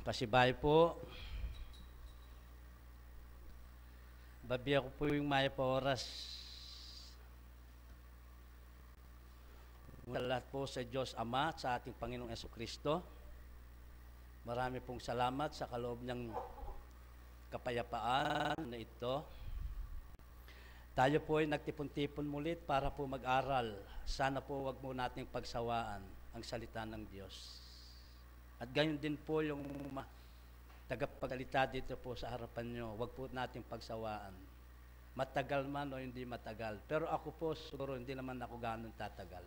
Pasibay po. Babiya ko po yung maya pa oras. Sa lahat po sa Diyos Ama, sa ating Panginoong Jesucristo. Marami pong salamat sa kaloob niyang kapayapaan na ito. Tayo po ay nagtipon-tipon mulit para po mag-aral. Sana po wag mo nating pagsawaan ang salita ng Diyos. At gayon din po yung tagapagsalita dito po sa harapan nyo, wag po nating pagsawaan. Matagal man o hindi matagal. Pero ako po, siguro hindi naman ako ganun tatagal.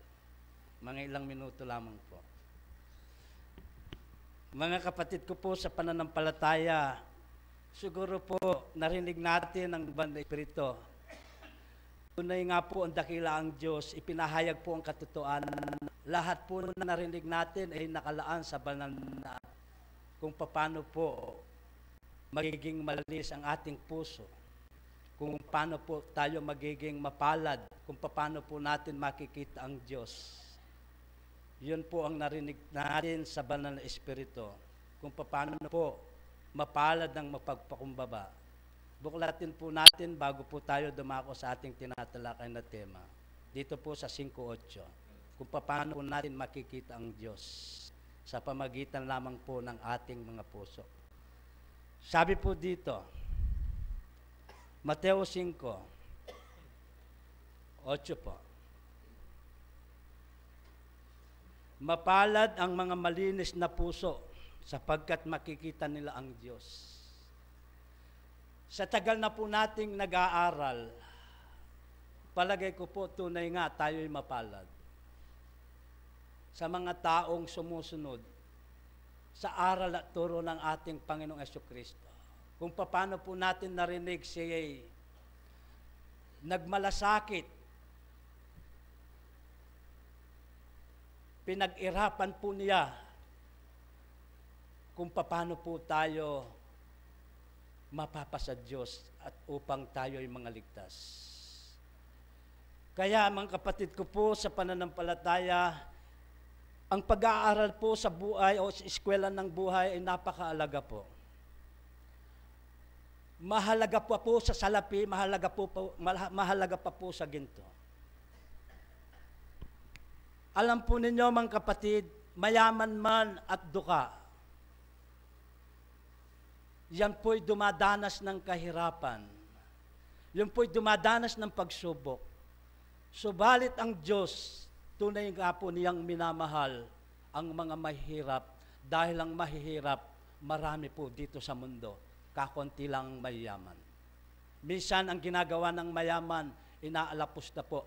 Mga ilang minuto lamang po. Mga kapatid ko po sa pananampalataya, siguro po narinig natin ang Banal na Espiritu. Tunay nga po ang dakila ang Diyos, ipinahayag po ang katotohanan. Lahat po na narinig natin ay nakalaan sa banal na kung paano po magiging malinis ang ating puso, kung paano po tayo magiging mapalad, kung paano po natin makikita ang Diyos. Yun po ang narinig natin sa Banal na Espiritu, kung paano po mapalad ng mapagpakumbaba. Buklatin po natin bago po tayo dumako sa ating tinatalakay na tema. Dito po sa 5:8, kung paano po natin makikita ang Diyos sa pamagitan lamang po ng ating mga puso. Sabi po dito, Mateo 5:8 po. Mapalad ang mga malinis na puso sapagkat makikita nila ang Diyos. Sa tagal na po nating nag-aaral, palagay ko po tunay nga tayo'y mapalad. Sa mga taong sumusunod sa aral at turo ng ating Panginoong Jesucristo. Kung paano po natin narinig siya nagmalasakit, pinag-irapan po niya kung paano po tayo mapapasa Diyos at upang tayo ay mga ligtas. Kaya mga kapatid ko po sa pananampalataya, ang pag-aaral po sa buhay o sa eskwela ng buhay ay napakaalaga po. Mahalaga pa po sa salapi, mahalaga pa po sa ginto. Alam po ninyo mga kapatid, mayaman man at duka, yan po'y dumadanas ng kahirapan. Yan po'y dumadanas ng pagsubok. Subalit ang Diyos, tunay nga po niyang minamahal ang mga mahihirap dahil ang mahihirap, marami po dito sa mundo. Kakunti lang mayaman. Minsan ang ginagawa ng mayaman, inaalapos na po,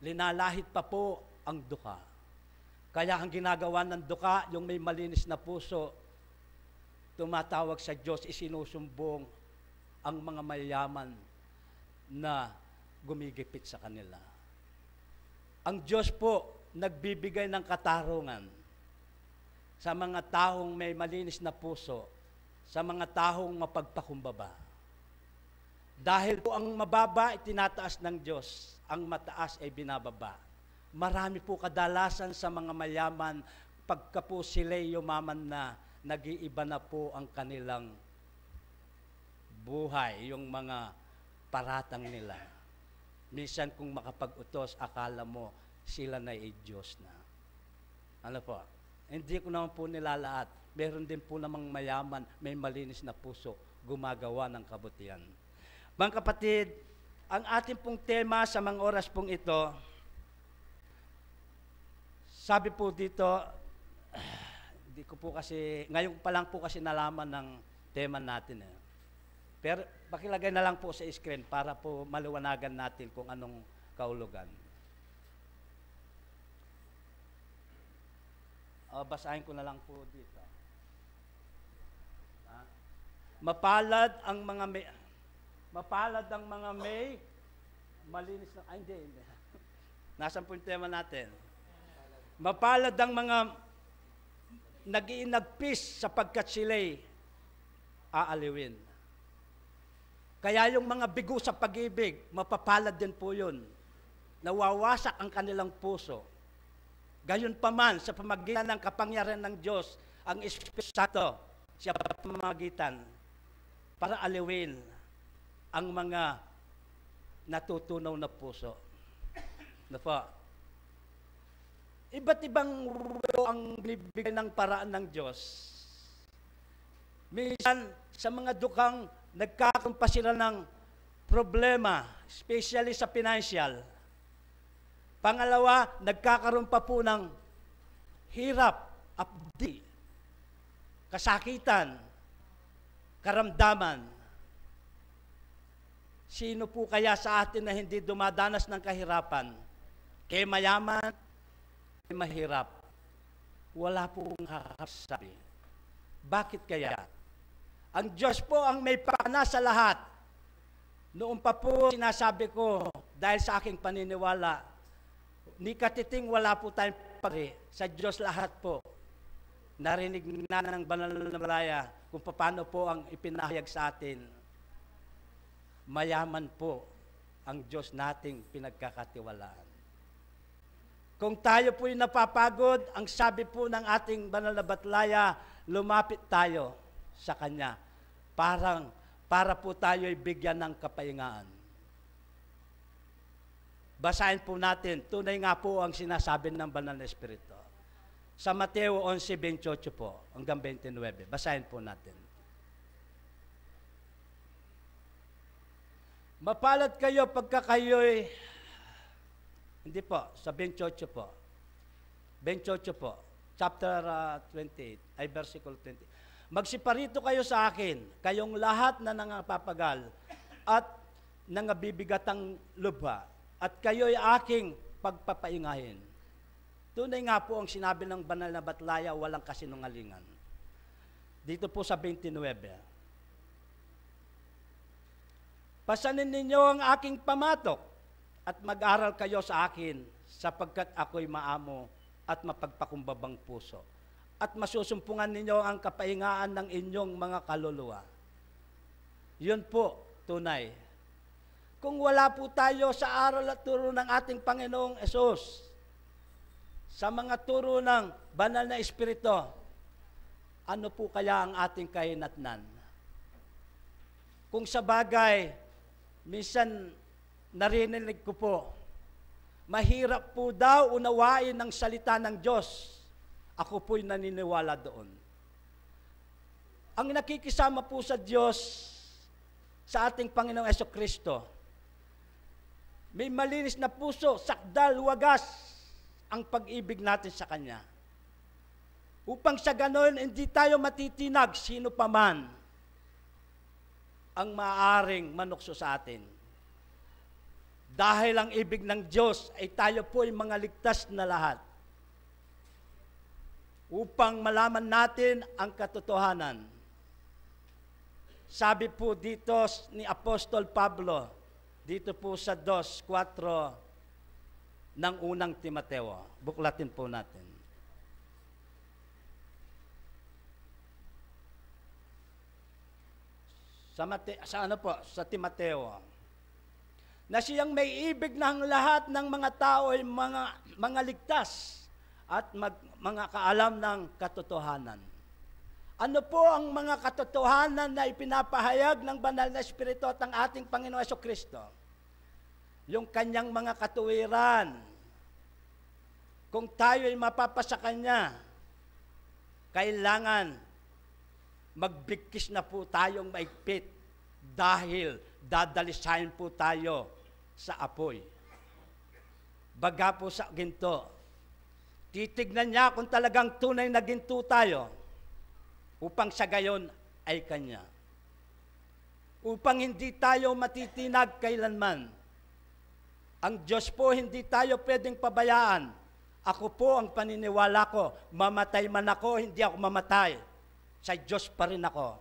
linalahit pa po ang duka. Kaya ang ginagawa ng duka, yung may malinis na puso, tumatawag sa Diyos, isinusumbong ang mga mayaman na gumigipit sa kanila. Ang Diyos po, nagbibigay ng katarungan sa mga taong may malinis na puso, sa mga taong mapagpakumbaba. Dahil po ang mababa ay tinataas ng Diyos, ang mataas ay binababa. Marami po kadalasan sa mga mayaman, pagka po sila'y yumaman na, nag-iiba na po ang kanilang buhay, yung mga paratang nila. Minsan kung makapag-utos, akala mo sila na ay Diyos na. Ano po? Hindi ko naman po nilalahat. Meron din po namang mayaman, may malinis na puso, gumagawa ng kabutihan. Mga kapatid, ang ating pong tema sa mga oras pong ito, sabi po dito, hindi ko po kasi, ngayon pa lang po kasi nalaman ng tema natin. Pero pakilagay na lang po sa screen para po maliwanagan natin kung anong kahulugan. Basahin ko na lang po dito. Mapalad ang mga may malinis na, hindi. Nasaan po yung tema natin? Mapalad ang mga nag-iinagpis sapagkat sila'y aaliwin. Kaya yung mga bigo sa pag-ibig, mapapalad din po yun. Nawawasak ang kanilang puso. Gayon pa man, sa pamagitan ng kapangyarihan ng Diyos, ang Espiritu Santo, siya pamamagitan para aliwin ang mga natutunaw na puso. Ano po? Iba't ibang ang binibigay ng paraan ng Diyos. Minsan, sa mga dukhang nagkakaroon pa sila ng problema, especially sa financial. Pangalawa, nagkakaroon pa po ng hirap, abdi, kasakitan, karamdaman. Sino po kaya sa atin na hindi dumadanas ng kahirapan? Kaya mayaman, kaya mahirap. Wala pong nakakasabi. Bakit kaya? Ang Diyos po ang may pana sa lahat. Noon pa po sinasabi ko, dahil sa aking paniniwala, ni katiting wala po tayong pare. Sa Diyos lahat po. Narinig na ng banal na malaya kung paano po ang ipinahayag sa atin. Mayaman po ang Diyos nating pinagkakatiwalaan. Kung tayo po'y napapagod, ang sabi po ng ating banal na batlaya, lumapit tayo sa Kanya. Para po tayo ay bigyan ng kapahingaan. Basahin po natin, tunay nga po ang sinasabi ng Banal na Espiritu. Sa Mateo 11:28 po, hanggang 29. Basahin po natin. Mapalad kayo pagka kayo'y, hindi po, sa 28 po. 28 po, chapter 28, ay versicle 20. Magsiparito kayo sa akin, kayong lahat na nangapapagal at nangabibigatang lubha, at kayo'y aking pagpapaingahin. Tunay nga po ang sinabi ng banal na batlaya, walang kasinungalingan. Dito po sa 29. Pasanin ninyo ang aking pamatok at mag-aral kayo sa akin sapagkat ako'y maamo at mapagpakumbabang puso. At masusumpungan ninyo ang kapahingaan ng inyong mga kaluluwa. Yun po, tunay. Kung wala po tayo sa aral at turo ng ating Panginoong Hesus, sa mga turo ng banal na Espiritu, ano po kaya ang ating kahinatnan? Kung sa bagay, minsan narinig ko po, mahirap po daw unawain ang salita ng Diyos. Ako po'y naniniwala doon. Ang nakikisama po sa Diyos, sa ating Panginoong Jesucristo, may malinis na puso, sakdal, wagas, ang pag-ibig natin sa Kanya. Upang sa ganon, hindi tayo matitinag sino pa man ang maaaring manukso sa atin. Dahil ang ibig ng Diyos ay tayo po ay mga ligtas na lahat. Upang malaman natin ang katotohanan. Sabi po dito ni Apostol Pablo, dito po sa 2:4 ng unang Timoteo. Buklatin po natin. Sa Timoteo. Na siyang may ibig ng lahat ng mga tao ay mga ligtas at mga kaalam ng katotohanan. Ano po ang mga katotohanan na ipinapahayag ng Banal na Espiritu at ang ating Panginoon Jesucristo? Yung Kanyang mga katuwiran. Kung tayo ay mapapasa Kanya, kailangan magbigkis na po tayong maigpit dahil dadalisahin po tayo sa apoy. Baga po sa ginto, titignan niya kung talagang tunay na ginto tayo upang sa gayon ay Kanya. Upang hindi tayo matitinag kailanman. Ang Diyos po hindi tayo pwedeng pabayaan. Ako po ang paniniwala ko, mamatay man ako, hindi ako mamatay. Sa Diyos pa rin ako.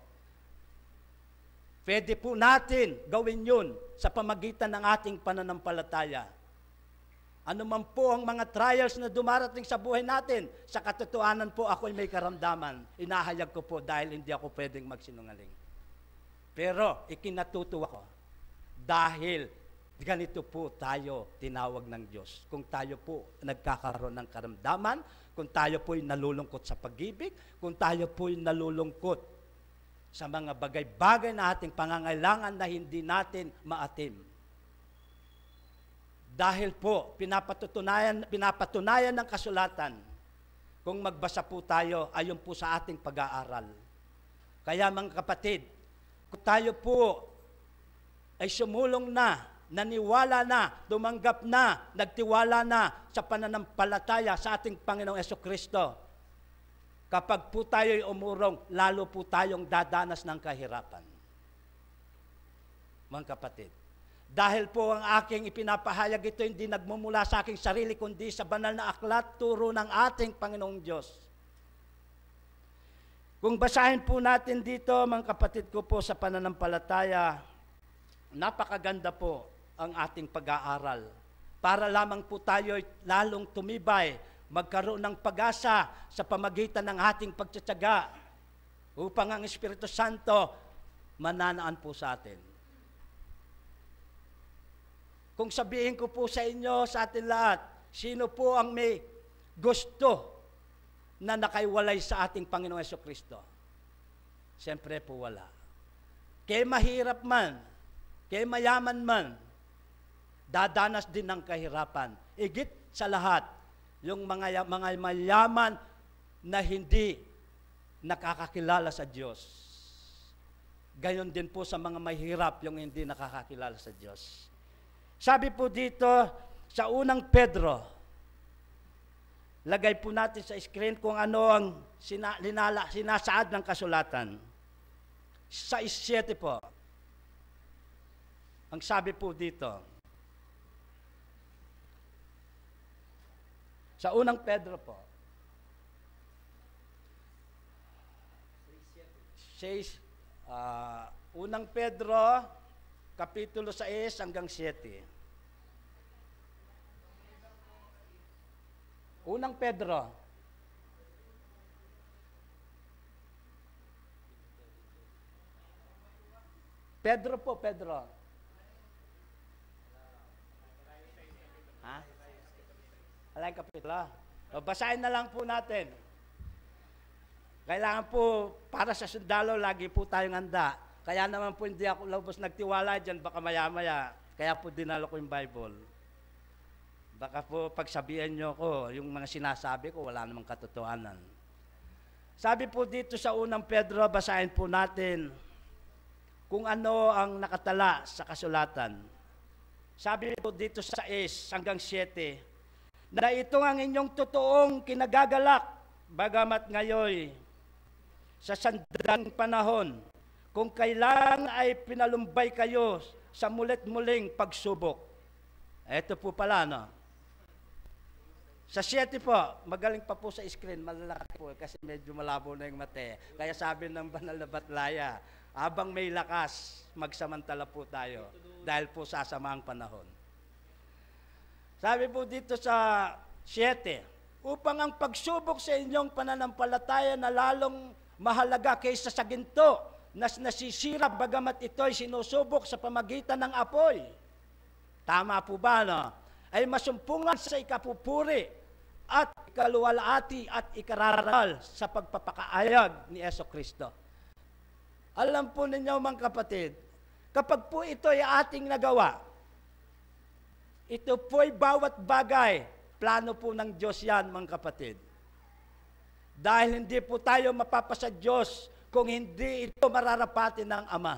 Pwede po natin gawin yun sa pamagitan ng ating pananampalataya. Ano man po ang mga trials na dumarating sa buhay natin, sa katotohanan po ako'y may karamdaman. Inahayag ko po dahil hindi ako pwedeng magsinungaling. Pero ikinatutuwa ko dahil Ganito po tayo tinawag ng Diyos. Kung tayo po nagkakaroon ng karamdaman, kung tayo po'y nalulungkot sa pag-ibig, kung tayo po'y nalulungkot sa mga bagay-bagay na ating pangangailangan na hindi natin maatim. Dahil po, pinapatunayan ng kasulatan, kung magbasa po tayo, ayon po sa ating pag-aaral. Kaya mga kapatid, kung tayo po ay sumulong na, naniwala na, tumanggap na, nagtiwala na sa pananampalataya sa ating Panginoong Jesucristo, kapag po tayo ay umurong, lalo po tayong dadanas ng kahirapan. Mga kapatid, dahil po ang aking ipinapahayag ito hindi nagmumula sa aking sarili, kundi sa banal na aklat, turo ng ating Panginoong Diyos. Kung basahin po natin dito, mga kapatid ko po sa pananampalataya, napakaganda po ang ating pag-aaral. Para lamang po tayo lalong tumibay, magkaroon ng pag-asa sa pamagitan ng ating pagtsatsaga upang ang Espiritu Santo mananaan po sa atin. Kung sabihin ko po sa inyo, sa atin lahat, sino po ang may gusto na nakaiwalay sa ating Panginoong Jesucristo? Siyempre po wala. Kaya mahirap man, kaya mayaman man, dadanas din ng kahirapan. Higit sa lahat, yung mga mayaman na hindi nakakakilala sa Diyos. Gayon din po sa mga mahirap yung hindi nakakakilala sa Diyos. Sabi po dito sa unang Pedro, lagay po natin sa screen kung ano ang sinasaad ng kasulatan. Sa 7 po. Ang sabi po dito, sa unang Pedro po, says, unang Pedro, Kapitulo 6 hanggang 7. Unang Pedro. Pedro po, Pedro. Ha? Alay kapitulo. Basahin na lang po natin. Kailangan po, para sa sundalo, lagi po tayong handa. Kaya naman po hindi ako lubos nagtiwala dyan, baka maya-maya. Kaya po dinalo ko yung Bible. Baka po pagsabihan nyo ko, yung mga sinasabi ko, wala namang katotohanan. Sabi po dito sa unang Pedro, basahin po natin kung ano ang nakatala sa kasulatan. Sabi po dito sa 6 hanggang 7, na ito ang inyong totoong kinagagalak, bagamat ngayon, sa sandaling panahon, kung kailan ay pinalumbay kayo sa mulit-muling pagsubok. Ito po pala, no? Sa 7 po, magaling pa po sa screen, malalaki po, kasi medyo malabo na yung mate. Kaya sabi ng banal na batlaya, habang may lakas, magsamantala po tayo, dahil po sasama ang panahon. Sabi po dito sa 7, upang ang pagsubok sa inyong pananampalataya na lalong mahalaga kaysa sa ginto, na nasisira bagamat ito'y sinusubok sa pamagitan ng apoy. Tama po ba, no? Ay masumpungan sa ikapupuri at ikaluwalhati at ikararal sa pagpapakaayag ni Jesucristo. Alam po ninyo mga kapatid, kapag po ito'y ating nagawa, ito po'y bawat bagay, plano po ng Diyos yan mga kapatid. Dahil hindi po tayo mapapasa Diyos kung hindi ito mararapatin ng Ama.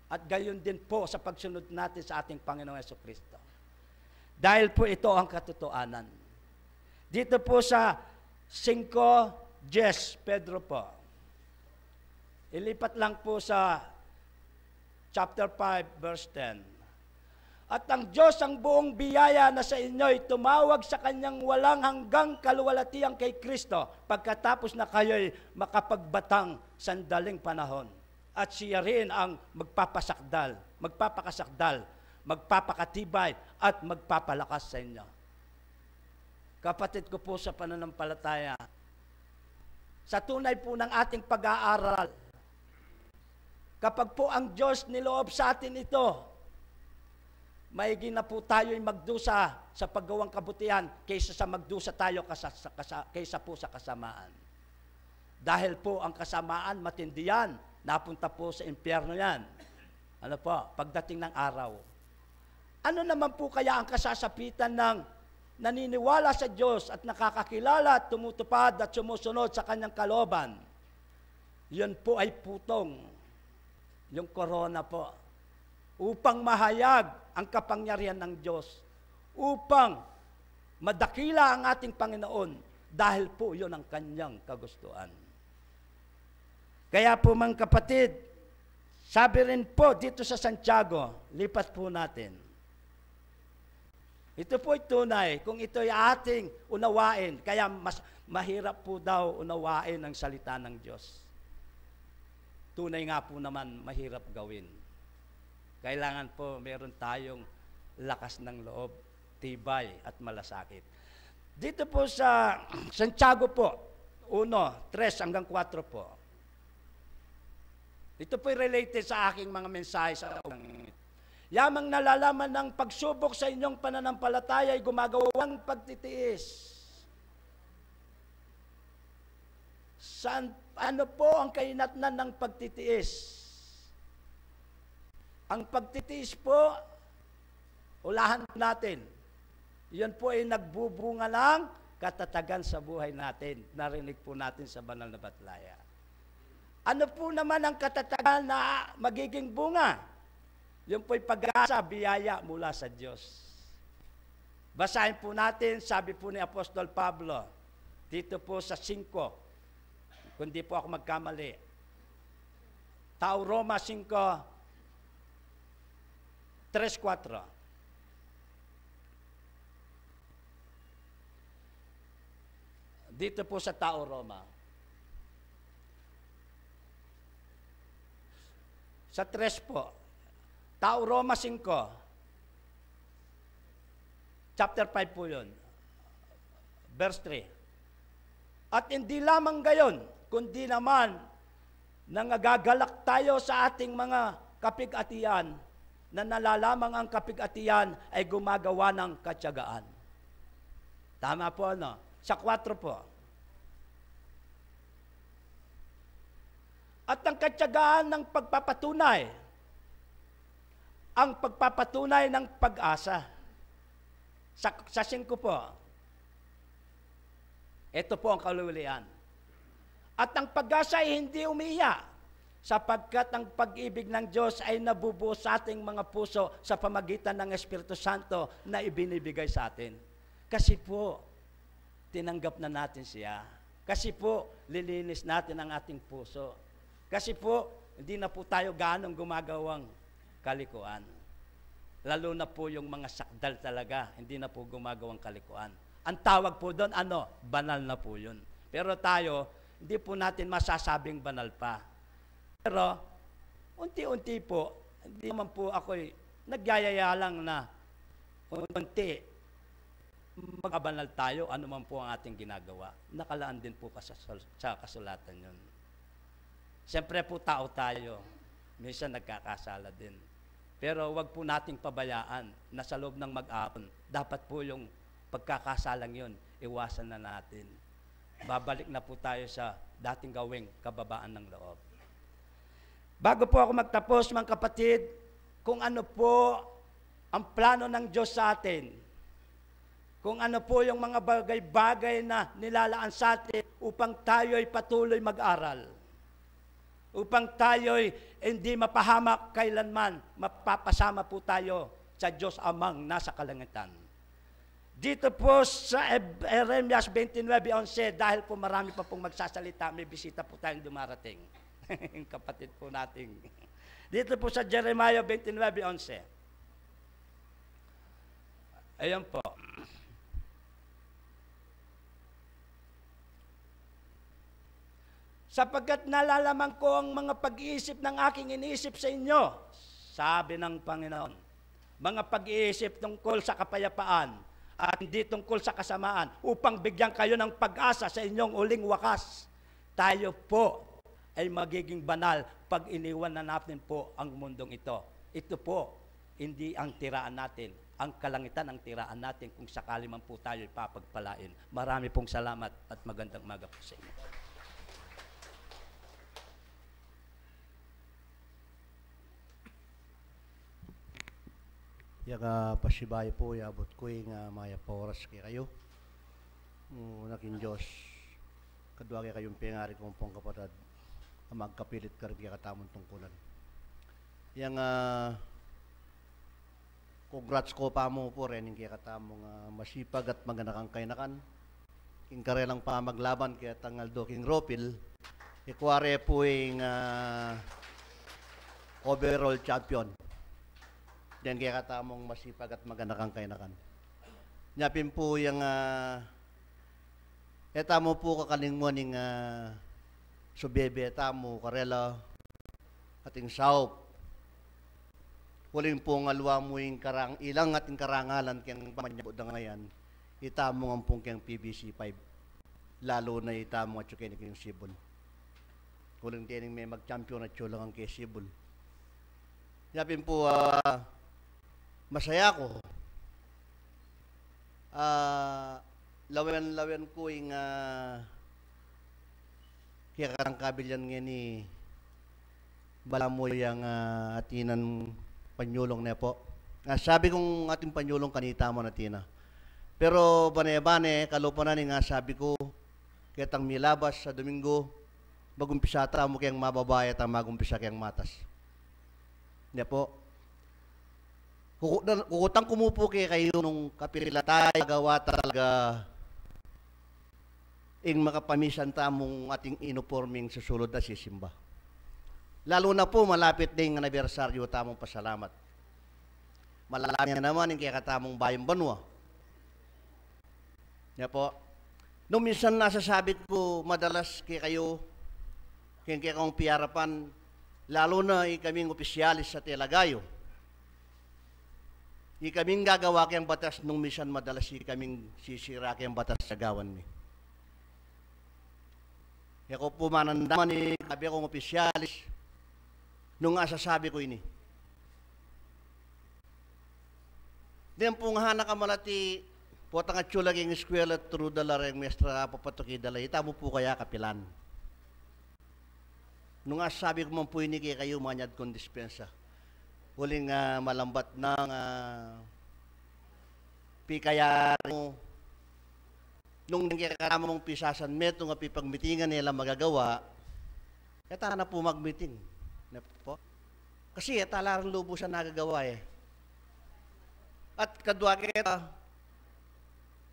At gayon din po sa pagsunod natin sa ating Panginoong Jesucristo. Dahil po ito ang katotohanan. Dito po sa 5:10, Pedro po. Ilipat lang po sa chapter 5, verse 10. At ang Diyos ang buong biyaya na sa inyo'y tumawag sa kanyang walang hanggang kaluwalhatian kay Kristo pagkatapos na kayo'y makapagbatang sandaling panahon. At siya rin ang magpapakasakdal, magpapakatibay at magpapalakas sa inyo. Kapatid ko po sa pananampalataya, sa tunay po ng ating pag-aaral, kapag po ang Diyos niloob sa atin ito, maigi na po tayo'y magdusa sa paggawang kabutihan kaysa sa magdusa tayo kaysa po sa kasamaan. Dahil po ang kasamaan, matindi yan. Napunta po sa impyerno yan. Ano po, pagdating ng araw. Ano naman po kaya ang kasasapitan ng naniniwala sa Diyos at nakakakilala at tumutupad at sumusunod sa kanyang kalooban? Yun po ay putong. Yung corona po. Upang mahayag ang kapangyarihan ng Diyos. Upang madakila ang ating Panginoon. Dahil po yun ang kanyang kagustuhan. Kaya po mga kapatid, sabi rin po dito sa Santiago, lipat po natin. Ito po ay tunay, kung ito ay ating unawain, kaya mas mahirap po daw unawain ang salita ng Diyos. Tunay nga po naman, mahirap gawin. Kailangan po meron tayong lakas ng loob, tibay at malasakit. Dito po sa Santiago po, 1:3 hanggang 4 po. Ito po related sa aking mga mensahe sa unang ito. Yamang nalalaman ng pagsubok sa inyong pananampalataya ay gumagawang pagtitiis. Ano po ang kahinatnan ng pagtitiis? Ang pagtitiis po, ulahan natin. Yan po ay nagbubunga ng katatagan sa buhay natin. Narinig po natin sa banal na batlaya. Ano po naman ang katatagan na magiging bunga? Yung po'y pag-asa, biyaya mula sa Diyos. Basahin po natin, sabi po ni Apostol Pablo, dito po sa 5, kundi po ako magkamali. Tao Roma 5:3-4. Dito po sa Tao Roma. Sa 3 po, Tao Roma 5, chapter 5 po yun, verse 3. At hindi lamang gayon, kundi naman nangagagalak tayo sa ating mga kapig-atian, na nalalamang ang kapig-atian ay gumagawa ng katyagaan. Tama po, no? Sa 4 po. At ang katyagaan ng pagpapatunay, ang pagpapatunay ng pag-asa. Sa 5 po, ito po ang kalulian. At ang pag-asa ay hindi umiiyak, sapagkat ang pag-ibig ng Diyos ay nabubuo sa ating mga puso sa pamagitan ng Espiritu Santo na ibinibigay sa atin. Kasi po, tinanggap na natin siya. Kasi po, lilinis natin ang ating puso. Kasi po, hindi na po tayo ganong gumagawang kalikuan. Lalo na po yung mga sakdal talaga, hindi na po gumagawang kalikuan. Ang tawag po doon, banal na po yun. Pero tayo, hindi po natin masasabing banal pa. Pero, unti-unti po, hindi naman po ako'y nagyayaya lang na unti magabanal tayo, ano man po ang ating ginagawa. Nakalaan din po sa kasulatan yun. Siyempre po tao tayo, minsan nagkakasala din. Pero wag po nating pabayaan na sa loob ng mag-aapon, dapat po yung pagkakasalang yun, iwasan na natin. Babalik na po tayo sa dating gawing kababaan ng loob. Bago po ako magtapos, mga kapatid, kung ano po ang plano ng Diyos sa atin, kung ano po yung mga bagay-bagay na nilalaan sa atin upang tayo'y patuloy mag-aral, upang tayo'y hindi mapahamak kailanman, mapapasama po tayo sa Diyos Amang nasa kalangitan. Dito po sa Jeremias 29:11, dahil po marami pa pong magsasalita, may bisita po tayong dumarating. Kapatid po natin. Dito po sa Jeremiah 29:11. Ayan po. Sapagkat nalalaman ko ang mga pag-iisip ng aking iniisip sa inyo, sabi ng Panginoon. Mga pag-iisip tungkol sa kapayapaan at hindi tungkol sa kasamaan, upang bigyan kayo ng pag-asa sa inyong uling wakas. Tayo po ay magiging banal pag iniwan na natin po ang mundong ito. Ito po hindi ang tiraan natin, ang kalangitan ang tiraan natin kung sakali man po tayo ipapagpalain. Marami pong salamat at magandang umaga po sa inyo. Yaga pasibay po, yabot ko yung maya poras kay kayo. Nakin Diyos, kadwa kay kayong pingari kong pong kapatid, magkapilit ka rin kaya katamong tungkulan. Yang congrats ko pa mo po rin, kaya katamong masipag at maganakang kainakan. King karelang pa maglaban kaya tangaldo king Ropil, ikware po yung overall champion. Diyan kaya katamong masipag at maganakang kainakan. Nyapin po yung etamo po kakalingmon ng subebe etamo karela ating saup. Huling po ngalwa mo yung ilang ating karangalan kayang pamanyabot na ngayon, itamo ang pong kayang PBC 5. Lalo na itamo at yung kayang Sibol. Huling tining may mag-champion at yung lang ang kay Sibol. Nyapin po, masaya ko. Lawen ko yung kaya karang kabilyan nga ni bala mo yung atinan panyulong na po. Sabi kong ating panyulong kanita mo natina. Pero bane-bane, kalupa na nga sabi ko, kaya tang milabas sa Domingo, magumpisa ta mo kayang mababaya at magumpisa kayang matas. Hindi po. Kukutang kumupo kayo nung kapilatay, gawa talaga ing makapamisan tamong ating inuporming susulod na sisimba. Lalo na po, malapit na yung anibersaryo tamong pasalamat. Malalami na naman yung kaya katamong bayang banwa. Yan po. Nung minsan nasasabi ko, madalas kayo, kaya kong piyarapan, lalo na kaming opisyalis sa Telagayo. Kaming gagawa kayang batas nung minsan madalas kaming sisira kayang batas sa gawan mi. Ako po manandaman ni kabi akong opisyalis nung asasabi ko ini. Diyan pong hana ka malati po tanga tsula kayong eskwela turu dalar yung mestra papatuki dalay. Itamo po kaya kapilan. Nung asasabi ko man po ini kayo manyad kong dispensa. Huling malambat ng pikaya mo nung nagkakama mong pisasan meto nga pipagmitingan nila magagawa eta na po magmiting po. Kasi talarang lubo siya nagagawa at kadwa kita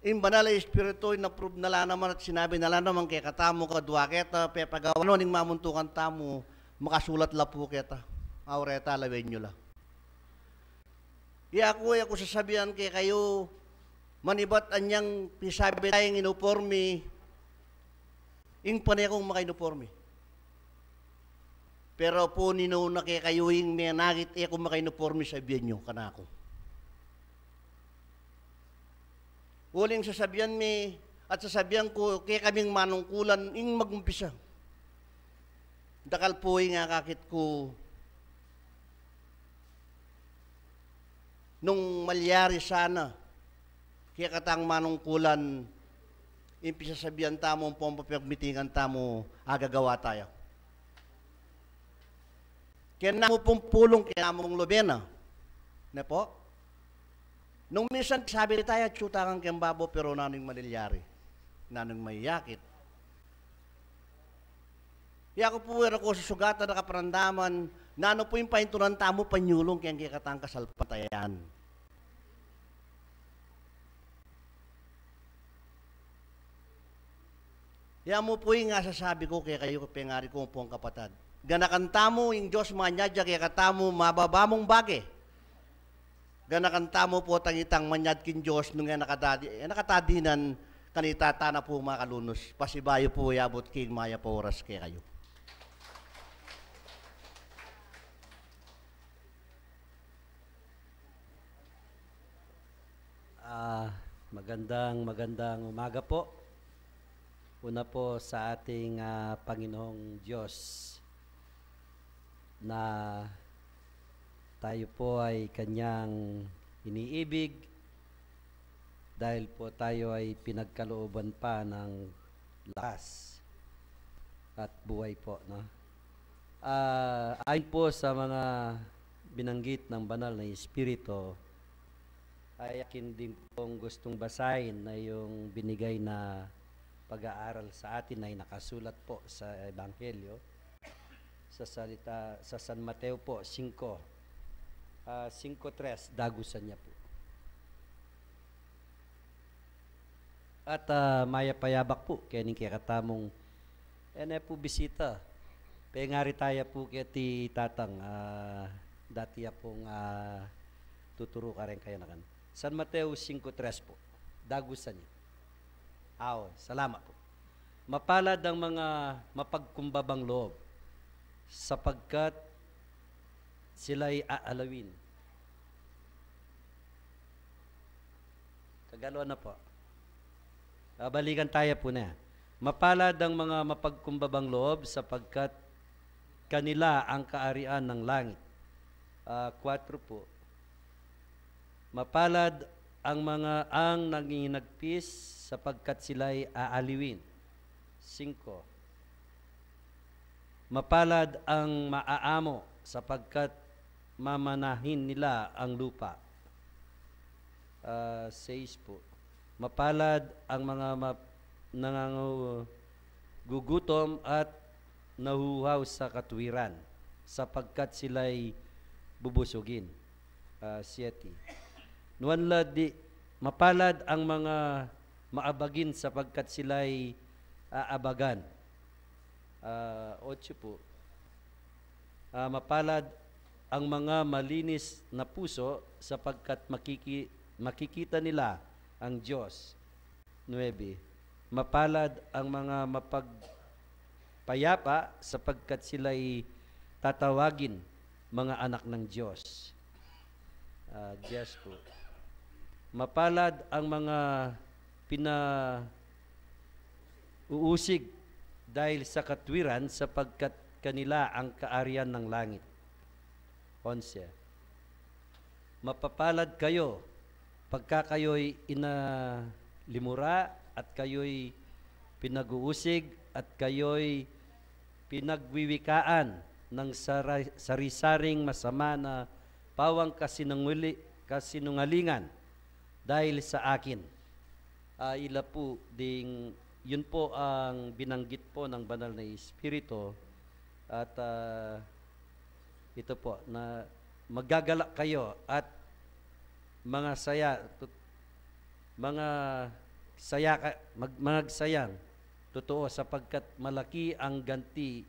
imbanala espiritu na prove nala naman at sinabi nala naman kay katamo kadwa kita pepagawa no ning mamuntukan tamo makasulat la po kita aureta lawen nyo la. Ako sasabihan kay kayo, manibat anyang pisabi tayong inupormi, ing panay akong makainupormi. Pero po ninuna kay kayo yung may nagit akong makainupormi sabihan nyo, kanako. Uling sasabihan mi, at sasabihan ko, kay kaming manungkulan, ing magumpisa. Dakal po nga kakit ko, nung malyari sana, kaya katang manungkulan, impisa sabihan tamo, pompapagmitingan tamo, agagawa tayo. Kaya namo pong pulong, kaya namong lobena. Na po? Nung minsan, sabi tayo, tsutangan kayang babo, pero nanong malilyari, nanong mayakit. Kaya ako po, ko sa sugatan na kaparandaman, nano po yung pahintunan tamo panyulong kaya katang kasalpatayan. Kaya mo po yung nga sasabi ko kaya kayo pengari ko po ang kapatid. Ganakan tamo yung Diyos manyadya kaya katamo mababamong bagi. Ganakan tamo po tangitang manyad kin Diyos nung nakatadinan kanita tana po makalunos. Pasibayo po yabot king maya po oras kaya kayo. Magandang umaga po. Una po sa ating Panginoong Diyos na tayo po ay kanyang iniibig dahil po tayo ay pinagkalooban pa ng lakas at buhay po, no? Ayon po sa mga binanggit ng banal na Espiritu, ay akin din pong gustong basahin na yung binigay na pag-aaral sa atin ay nakasulat po sa Ebanghelyo sa salita sa San Mateo po 5:3, dagusan niya po. At mayapayabak po kaya katamong po bisita. Pengari tayo po kaya ti tatang dati pong tuturo ka rin kayo na kan. San Mateo 5:3 po, dagusan niya. Salamat po. Mapalad ang mga mapagkumbabang loob sapagkat sila'y aalawin. Tagalog na po. Balikan tayo po na. Mapalad ang mga mapagkumbabang loob sapagkat kanila ang kaarian ng langit. 4 po. Mapalad ang nanginagpis sapagkat sila'y aaliwin. 5. Mapalad ang maaamo sapagkat mamanahin nila ang lupa. 6 po. Mapalad ang mga nangangugutom at nahuhaw sa katuwiran sapagkat sila'y bubusugin. 7. Mapalad ang mga maabagin sapagkat sila'y aabagan. 8 po. Mapalad ang mga malinis na puso sapagkat makikita nila ang Diyos. 9. Mapalad ang mga mapagpayapa sapagkat sila'y tatawagin mga anak ng Diyos. 10 po. Mapalad ang mga pinauusig dahil sa katwiran sapagkat kanila ang kaarian ng langit. 11. Mapapalad kayo pagka kayo'y inalimura at kayo'y pinag-uusig at kayo'y pinagwiwikaan ng sari-saring masama na pawang kasinungalingan dahil sa akin. Ila po ding yun po ang binanggit po ng banal na Espiritu at ito po na magagalak kayo at magsayang totoo sapagkat malaki ang ganti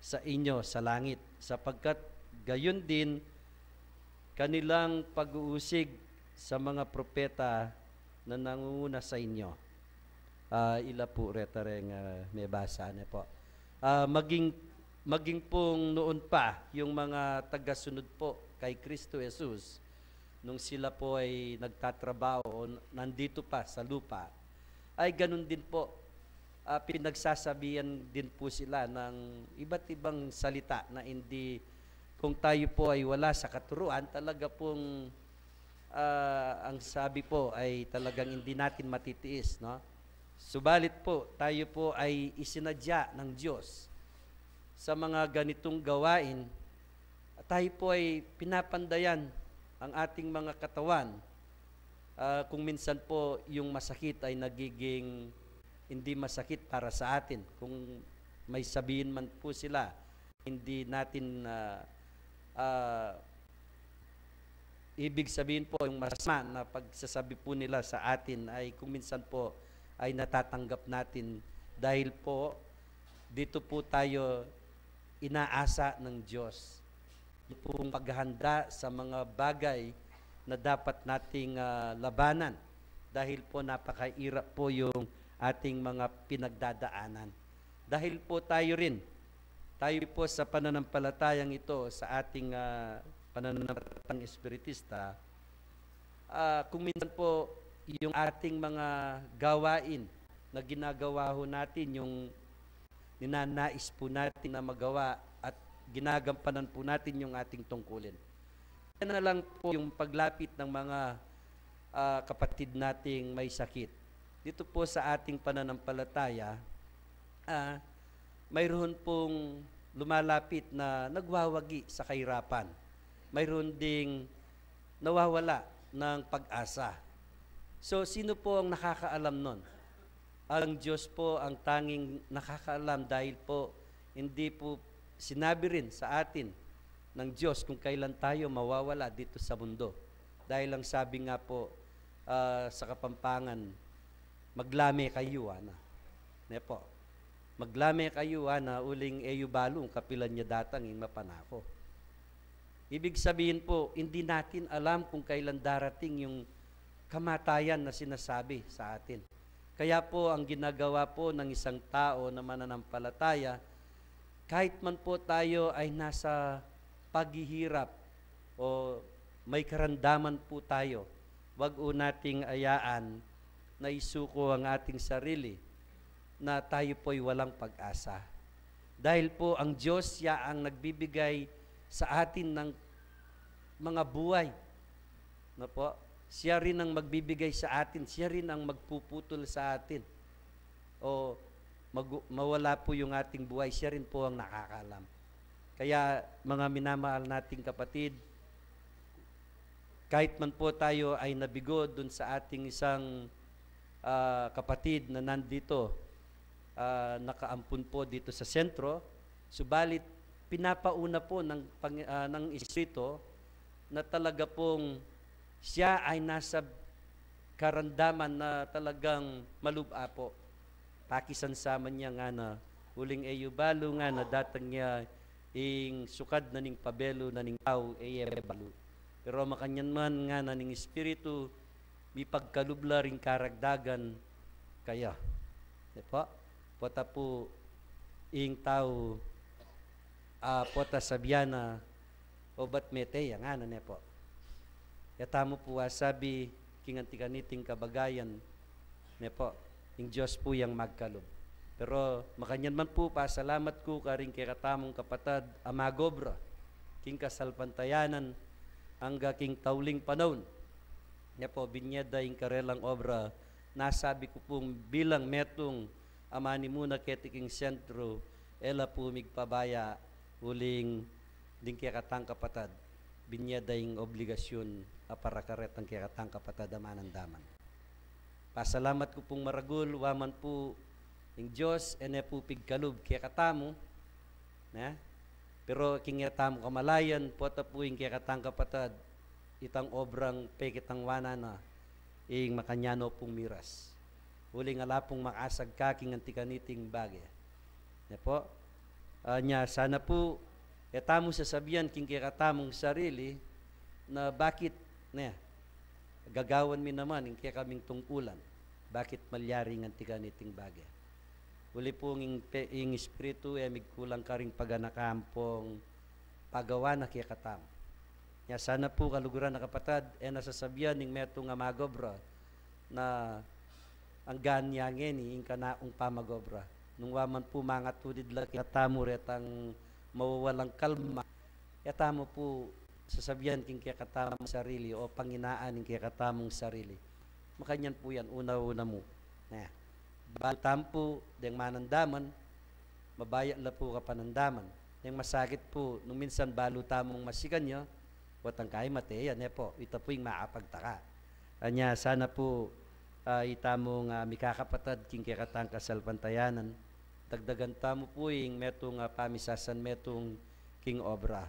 sa inyo sa langit sapagkat gayon din kanilang pag-uusig sa mga propeta na nangunguna sa inyo. Ila po reta rin may basa na po. Maging pong noon pa yung mga tagasunod po kay Kristo Jesus nung sila po ay nagtatrabaho o nandito pa sa lupa, ay ganun din po, pinagsasabihan din po sila ng iba't ibang salita na hindi, kung tayo po ay wala sa katuruan, talaga pong ang sabi po ay talagang hindi natin matitiis, no? Subalit po, tayo po ay isinadya ng Diyos sa mga ganitong gawain, at tayo po ay pinapandayan ang ating mga katawan. Kung minsan po yung masakit ay nagiging hindi masakit para sa atin. Kung may sabihin man po sila, hindi natin ibig sabihin po yung masama na pagsasabi po nila sa atin ay kung minsan po ay natatanggap natin dahil po dito po tayo inaasa ng Diyos. Pong paghahanda sa mga bagay na dapat nating labanan dahil po napakairap po yung ating mga pinagdadaanan. Dahil po tayo po sa pananampalatayang ito, sa ating pananampalatayang espiritista, kung minsan po yung ating mga gawain na ginagawa ho natin, yung ninanais po natin na magawa at ginagampanan po natin yung ating tungkulin. Yan na lang po yung paglapit ng mga kapatid nating may sakit. Dito po sa ating pananampalataya, mayroon pong lumalapit na nagwawagi sa kahirapan. Mayroon ding nawawala ng pag-asa. So, sino po ang nakakaalam nun? Ang Diyos po ang tanging nakakaalam dahil po hindi po sinabi rin sa atin ng Diyos kung kailan tayo mawawala dito sa mundo. Dahil ang sabi nga po sa Kapampangan, maglame kayo, ana. Ne po. Maglame kayo, ana, uling eyu balong kapilan niya datang in mapanako. Ibig sabihin po, hindi natin alam kung kailan darating yung kamatayan na sinasabi sa atin. Kaya po, ang ginagawa po ng isang tao na mananampalataya, kahit man po tayo ay nasa paghihirap o may karandaman po tayo, wag o nating ayaan na isuko ang ating sarili na tayo po'y walang pag-asa. Dahil po ang Diyos siya ang nagbibigay sa atin ng mga buhay. No po? Siya rin ang magbibigay sa atin, siya rin ang magpuputol sa atin. O mawala po yung ating buhay, siya rin po ang nakakaalam. Kaya mga minamahal nating kapatid, kahit man po tayo ay nabigo dun sa ating isang kapatid na nandito, nakaampun po dito sa sentro, subalit pinapauna po ng Espiritu na talaga pong siya ay nasa karandaman na talagang maluba po. Pakisansama niya nga na uling eyu balo nga na datang niya ing sukad na ning pabelo na ning tao balo. Pero makanyan man nga na ning Espiritu mi pagkalubla ring karagdagan kaya. Diba? Pota po ing tao pota sabiana o bat meteya nga na ne po. Yatamo po sabi kingantikaniting kabagayan ne po. Ing Diyos po yang magkalob. Pero makanyan man po pasalamat ko karing kay katamong kapatad amagobra king kasalpantayanan hangga king tauling panahon. Nya po binyeda ing karelang obra nasabi ko pong bilang metong amani muna ketiking sentro ela po migpabaya uling ding kay katang kapatad binyeda ing obligasyon para karetang kay katang kapatad amanandaman. Pasalamat ko pong maragul waman po ing Diyos ene po pigkalub kay katamo na pero king katamo kamalayan pota po ing kay katang kapatad itang obrang pekitang wana na ing makanyano pong miras uling ala pong makasag kaking antikaniting bagay ne po nya sana po etamo sasabihan king kay katamong sarili na bakit ne gagawan mi naman ing kay kaming tungkulan bakit malyaring antikaniting bagay. Uli pong ing Espiritu migkulang karing paganakampong pagawa na kaya katam. Ya sana po kaluguran na kapatad nasasabihan ning metong nga magobra na ang ganyangin ing kanaong pamagobra. Nung waman po mga tudid lang katamo retang mawawalang kalma. Yatamo po sasabihan king kaya katamong sarili o panginaan king kaya katamong sarili. Makanyan po yan una-una mo. Na. Baltampo, deng manandaman, mabaya la po ka panandaman. Deng masakit po, nung minsan balo tamong masikan nyo, watang kay mateya, ne po, ito po yung maapagtaka. Anya, sana po, itamong mikakapatad, king kikatang kasalpantayanan, dagdagan tamo po yung metong pamisasan, metong king obra.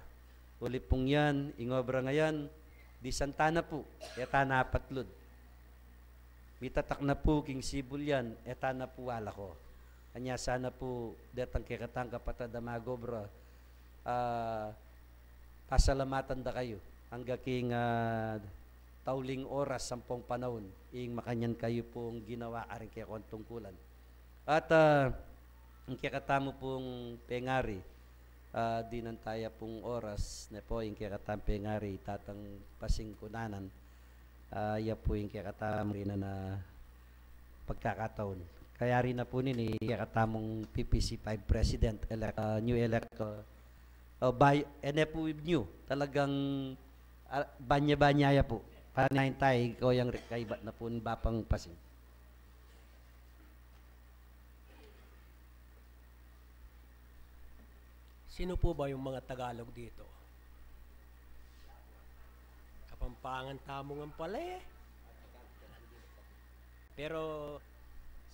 Uli pong yan, ing obra ngayon, di santana po, etana patlod. Mitatak na po king sibulyan, eta na po wala ko. Kanya sana po detang kikatang kapatad amagobra, pasalamatan da kayo hangga king tauling oras sampung panahon ing makanyan kayo pong ginawa aring kaya kontungkulan. At ang kikatamo pong pengari, di nantaya pong oras na po ing kikatang pengari tatang pasingkunanan. Iya po yung kakatamang rin na pagkakataon. Kaya rin na po nini kakatamong PPC5 President new elect by ene po new talagang Banya-banyaya po. Panahin tayo, ikaw yung kaibat na po bapang pasing. Sino po ba yung mga Tagalog dito? Kapampangan tamongan pala eh. Pero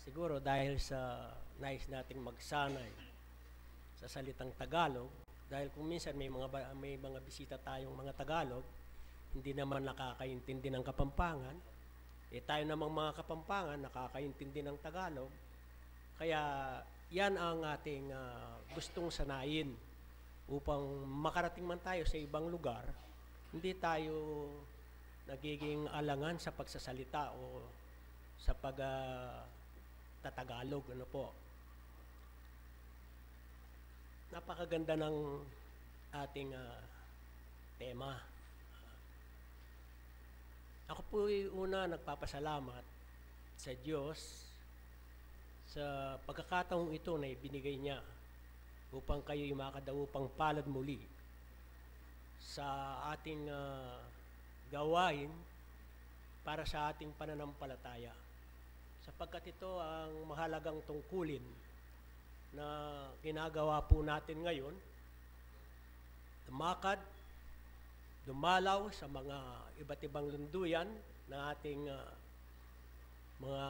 siguro dahil sa nais nating magsanay sa salitang Tagalog, dahil kung minsan may mga bisita tayong mga Tagalog, hindi naman nakakaintindi ng Kapampangan, tayo namang mga Kapampangan nakakaintindi ng Tagalog, kaya yan ang ating gustong sanayin upang makarating man tayo sa ibang lugar, hindi tayo nagiging alangan sa pagsasalita o sa pag-tatagalog. Ano po? Napakaganda ng ating tema. Ako po una nagpapasalamat sa Diyos sa pagkakataong ito na ibinigay niya upang kayo'y makadaupang palad muli sa ating gawain para sa ating pananampalataya. Sapagkat ito ang mahalagang tungkulin na ginagawa po natin ngayon, tumakad, dumalaw sa mga iba't ibang lunduyan ng ating mga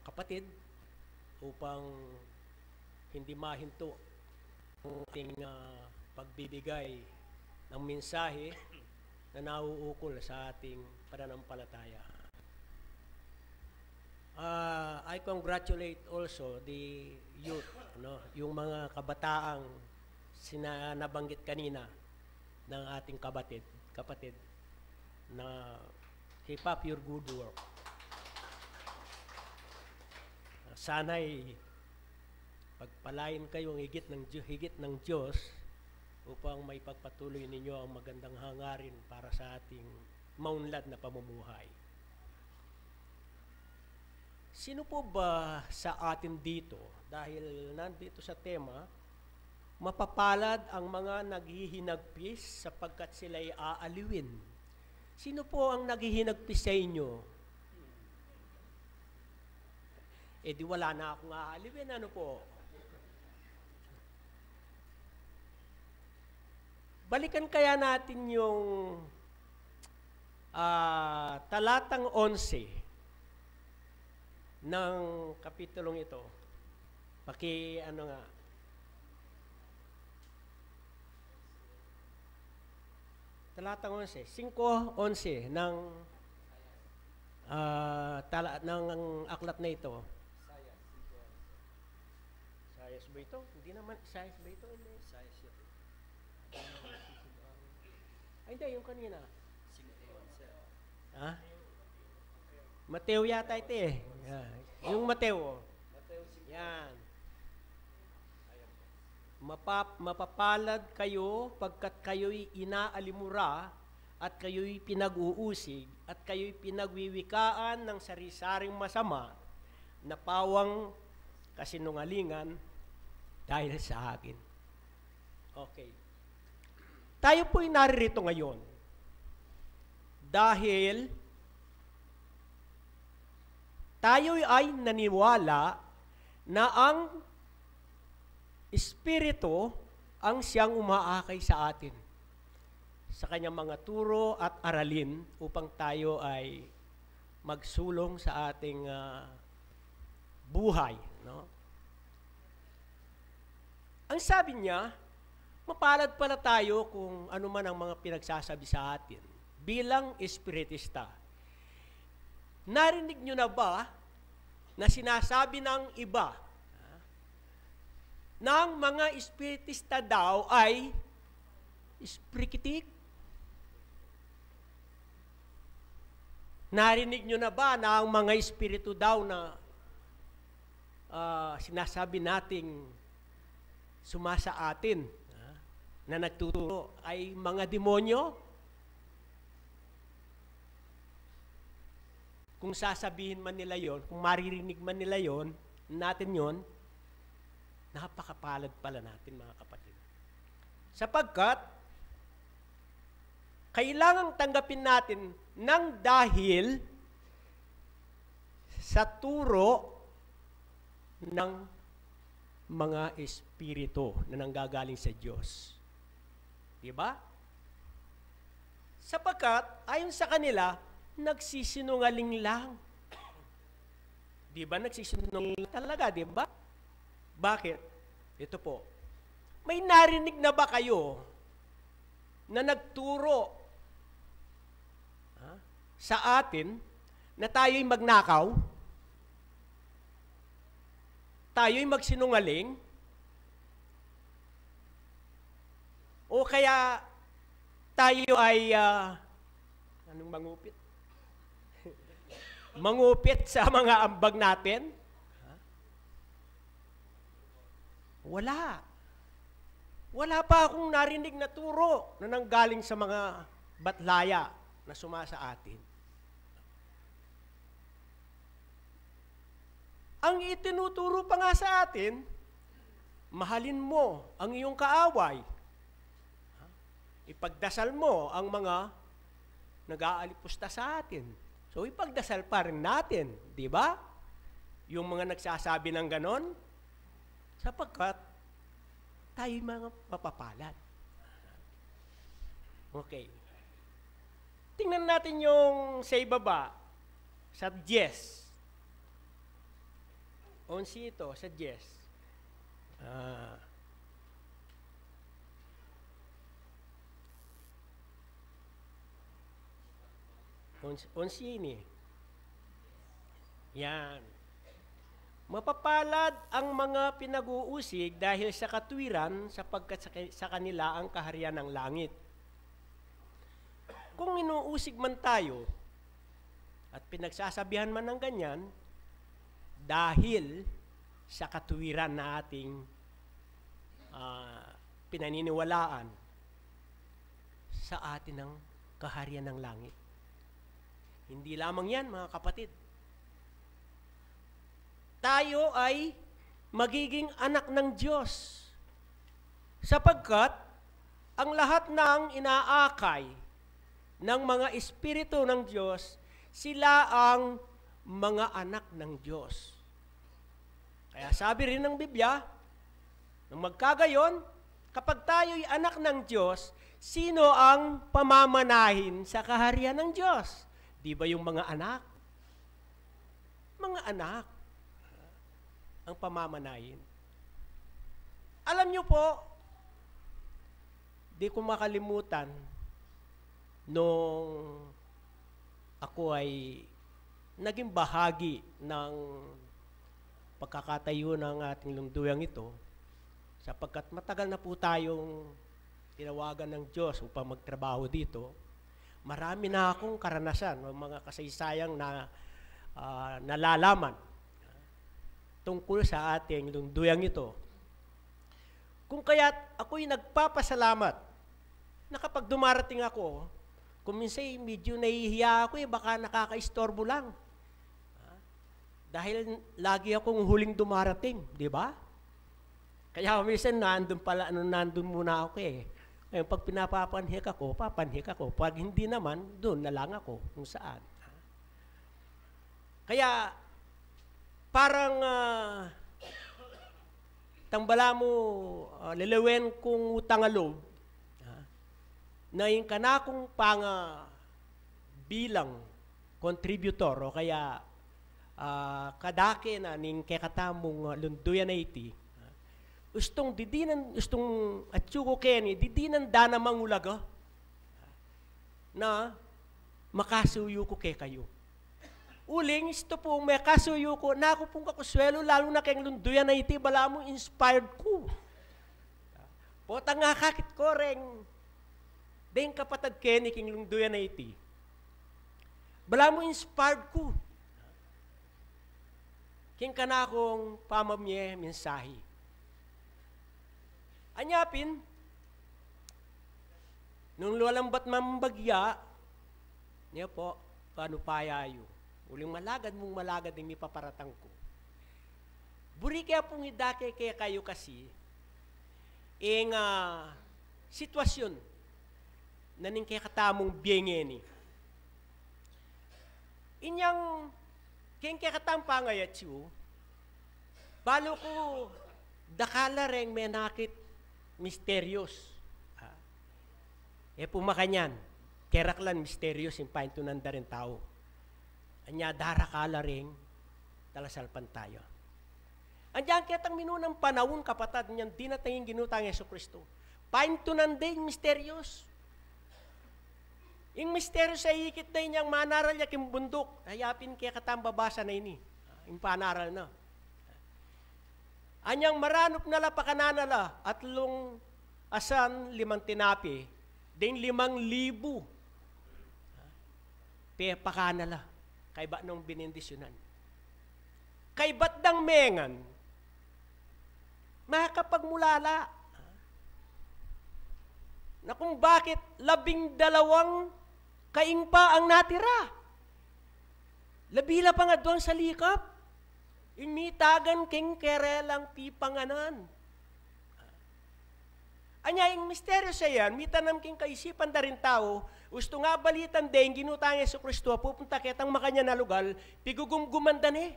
kapatid upang hindi mahinto ang ating pagbibigay ng mensahe na nauukol sa ating pananampalataya. I congratulate also the youth, yung mga kabataang nabanggit kanina ng ating kapatid na keep up your good work. Sana'y pagpalain kayong higit ng Diyos upang may pagpatuloy ninyo ang magandang hangarin para sa ating maunlad na pamumuhay. Sino po ba sa atin dito, dahil nandito sa tema, mapapalad ang mga naghihinagpis sapagkat sila'y aaliwin? Sino po ang naghihinagpis sa inyo? Di wala na akong aaliwin, ano po? Balikan kaya natin yung talatang 11 ng kapitulong ito. Talatang 11, 5:11 ng ng aklat na ito. Sayas ba ito? Hindi naman, sayas ba ito? Hindi. Sayas ito. Ay, hindi, yung kanina. Ha? Mateo yata ito eh. Yan. Yung Mateo. Yan. Mapapalad kayo pagkat kayo'y inaalimura at kayo'y pinag-uusig at kayo'y pinagwiwikaan ng sari-saring masama na pawang kasinungalingan dahil sa akin. Okay. Tayo po'y naririto ngayon dahil tayo ay naniwala na ang Espiritu ang siyang umaakay sa atin sa kanyang mga turo at aralin upang tayo ay magsulong sa ating buhay. No? Ang sabi niya, mapalad pala tayo kung ano man ang mga pinagsasabi sa atin bilang espiritista. Narinig nyo na ba na sinasabi ng iba ng mga espiritista daw ay esprikitik? Narinig nyo na ba na ang mga espiritu daw na sinasabi nating sumasa atin, na nagtuturo ay mga demonyo? Kung sasabihin man nila yon, kung maririnig man nila yon, natin yon, napakapalad pala natin, mga kapatid. Sapagkat kailangang tanggapin natin ng dahil sa turo ng mga espiritu na nanggagaling sa Diyos. Diba? Sapagkat, ayon sa kanila, nagsisinungaling lang. Diba? Nagsisinungaling talaga, diba? Bakit? Ito po. May narinig na ba kayo na nagturo sa atin na tayo'y magnakaw? Tayo'y magsinungaling? O kaya tayo ay anong mangupit? Mangupit sa mga ambag natin? Wala. Wala pa akong narinig na turo na nanggaling sa mga batlaya na sumasa atin. Ang itinuturo pa nga sa atin, mahalin mo ang iyong kaaway. Ipagdasal mo ang mga nag-aalipusta sa atin. So ipagdasal pa rin natin, di ba? Yung mga nagsasabi ng ganon, sapagkat tayo mga mapapalad. Okay. Tingnan natin yung sa ibaba, sa 10. 11 ito, sa 10. Onsi ini. Yan. Mapapalad ang mga pinag-uusig dahil sa katwiran sapagkat sa kanila ang kaharian ng langit. Kung inuusig man tayo at pinagsasabihan man ng ganyan, dahil sa katwiran na ating pinaniniwalaan sa atin ng kaharian ng langit. Hindi lamang yan, mga kapatid. Tayo ay magiging anak ng Diyos. Sapagkat ang lahat ng inaakay ng mga espiritu ng Diyos, sila ang mga anak ng Diyos. Kaya sabi rin ng Biblia, nang magkagayon, kapag tayo'y anak ng Diyos, sino ang pamamanahin sa kaharian ng Diyos? Di ba yung mga anak? Mga anak ang pamamanahin. Alam niyo po, di ko makalimutan nung ako ay naging bahagi ng pagkakatayo ng ating lungduyang ito, sapagkat matagal na po tayong tinawagan ng Diyos upang magtrabaho dito. Marami na akong karanasan, mga kasaysayang na nalalaman tungkol sa ating lungduyang ito. Kung kaya't ako'y nagpapasalamat na kapag dumarating ako, kung minsan medyo nahihiya ako baka nakaka-istorbo lang. Dahil lagi akong huling dumarating, di ba? Kaya minsan nandun muna ako Ngayon, pag pinapapanhik ako, papanhik ako. Pag hindi naman, doon na lang ako kung saan. Kaya, parang tambala mo, liliwen kong utangalob, na yung kanakong bilang contributor, o kaya kadake na ning kekatamong lunduyan na iti, ustong atsuko keni, didinan dana mangulaga, na makasuyo ko kayo. Uling, ito po, may kasuyo ko, na ako pong kakuswelo, lalo na kayong lunduyan na iti, bala mo inspired ko. Potang nga kakit ko rin, dahil kapatad keni king lunduyan na iti, bala mo inspired ko. King ka na akong pamamye mensahe. Anyapin, nung luwalambat mambagya, niya po, paano payayo? Uling malagad mong malagad yung ipaparatang ko. Buri kaya pong idake kaya kayo kasi, sitwasyon naning kay katamong biyengeni. Inyang keng kay katam pangayatsu, balo ko dakala reng menakit misterios. Pumakanyan, keraklan misterios yung paintunan da rin tao. Anya darakala ring talasalpan tayo. Andiyan kitang minunang panahon kapatad niyan di na tayong ginutang Yesu Kristo. Paintunan din misterios. Yung misteryo sa ikit na inyang manaral yak yung bundok. Hayapin kaya katambabasa na ini. Yung panaral na. Anyang maranop nala pakananala at lung asan 5 tinapi. Ding 5,000. Pakanala. Kay ba nung binindisyonan. Kay ba't dang mengan, makakapagmulala. Na kung bakit 12 kaing pa ang natira. Labila pa nga doon sa likap. Imitagan king kerelang pipanganan. Anya, yung misteryo sa yan, mitanam king kaisipan da rin tao, gusto nga balitan din, ginutang Yesu Kristo, pupunta kitang makanya na lugal, pigugumgumandan eh.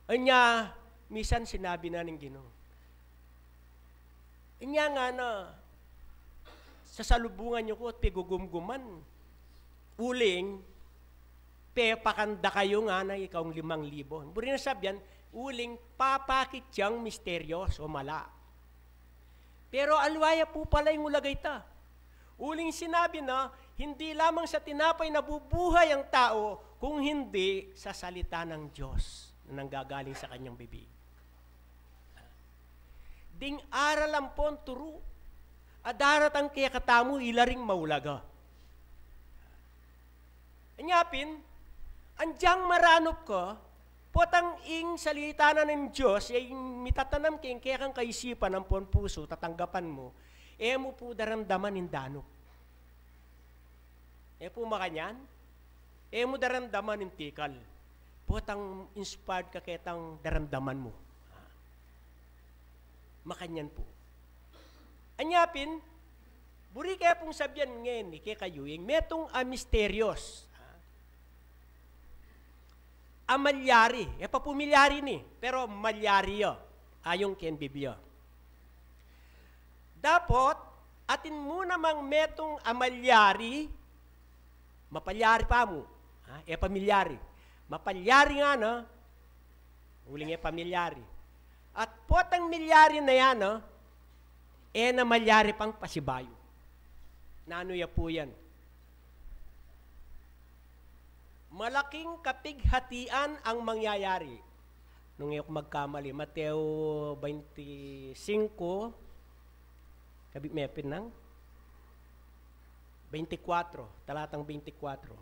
Anya, misan sinabi na ng Ginoo. Anya nga na, sa salubungan nyo ko at pigugumguman, uling, pakanda kayo nga na ikaw 5,000. Buri na sabihan, uling papakit siyang misteryos o mala. Pero alwaya po pala yung ulagay ta. Uling sinabi na, hindi lamang sa tinapay nabubuhay ang tao, kung hindi sa salita ng Diyos na nanggagaling sa kanyang bibig. Ding aralan po ang turo. Adarat ang kaya katamu ilaring maulaga. Anyapin, andyang maranop ko, potang ing salita na ng Diyos, mitatanam king kaya kang kaisipan ng pon puso, tatanggapan mo, mo po daramdaman in danok. Po makanyan, mo daramdaman in tikal. Potang inspired ka ketang daramdaman mo. Makanyan po. Anyapin, buri kaya pong sabihan ngayon, kaya kayo, yung metong misterios, amalyari. Papumilyari ni. Pero malyari yo. Ayong ken Biblia. Dapat, atin mo namang metong amalyari, mapalyari pa mo. Pamilyari. Mapalyari nga, no? Uling pamilyari. At potang milyari na yan, no? Na malyari pang pasibayo. Nano ya po yan? Malaking kapighatian ang mangyayari. Nung ako magkamali, Mateo 25, kabit mepin ng 24, talatang 24.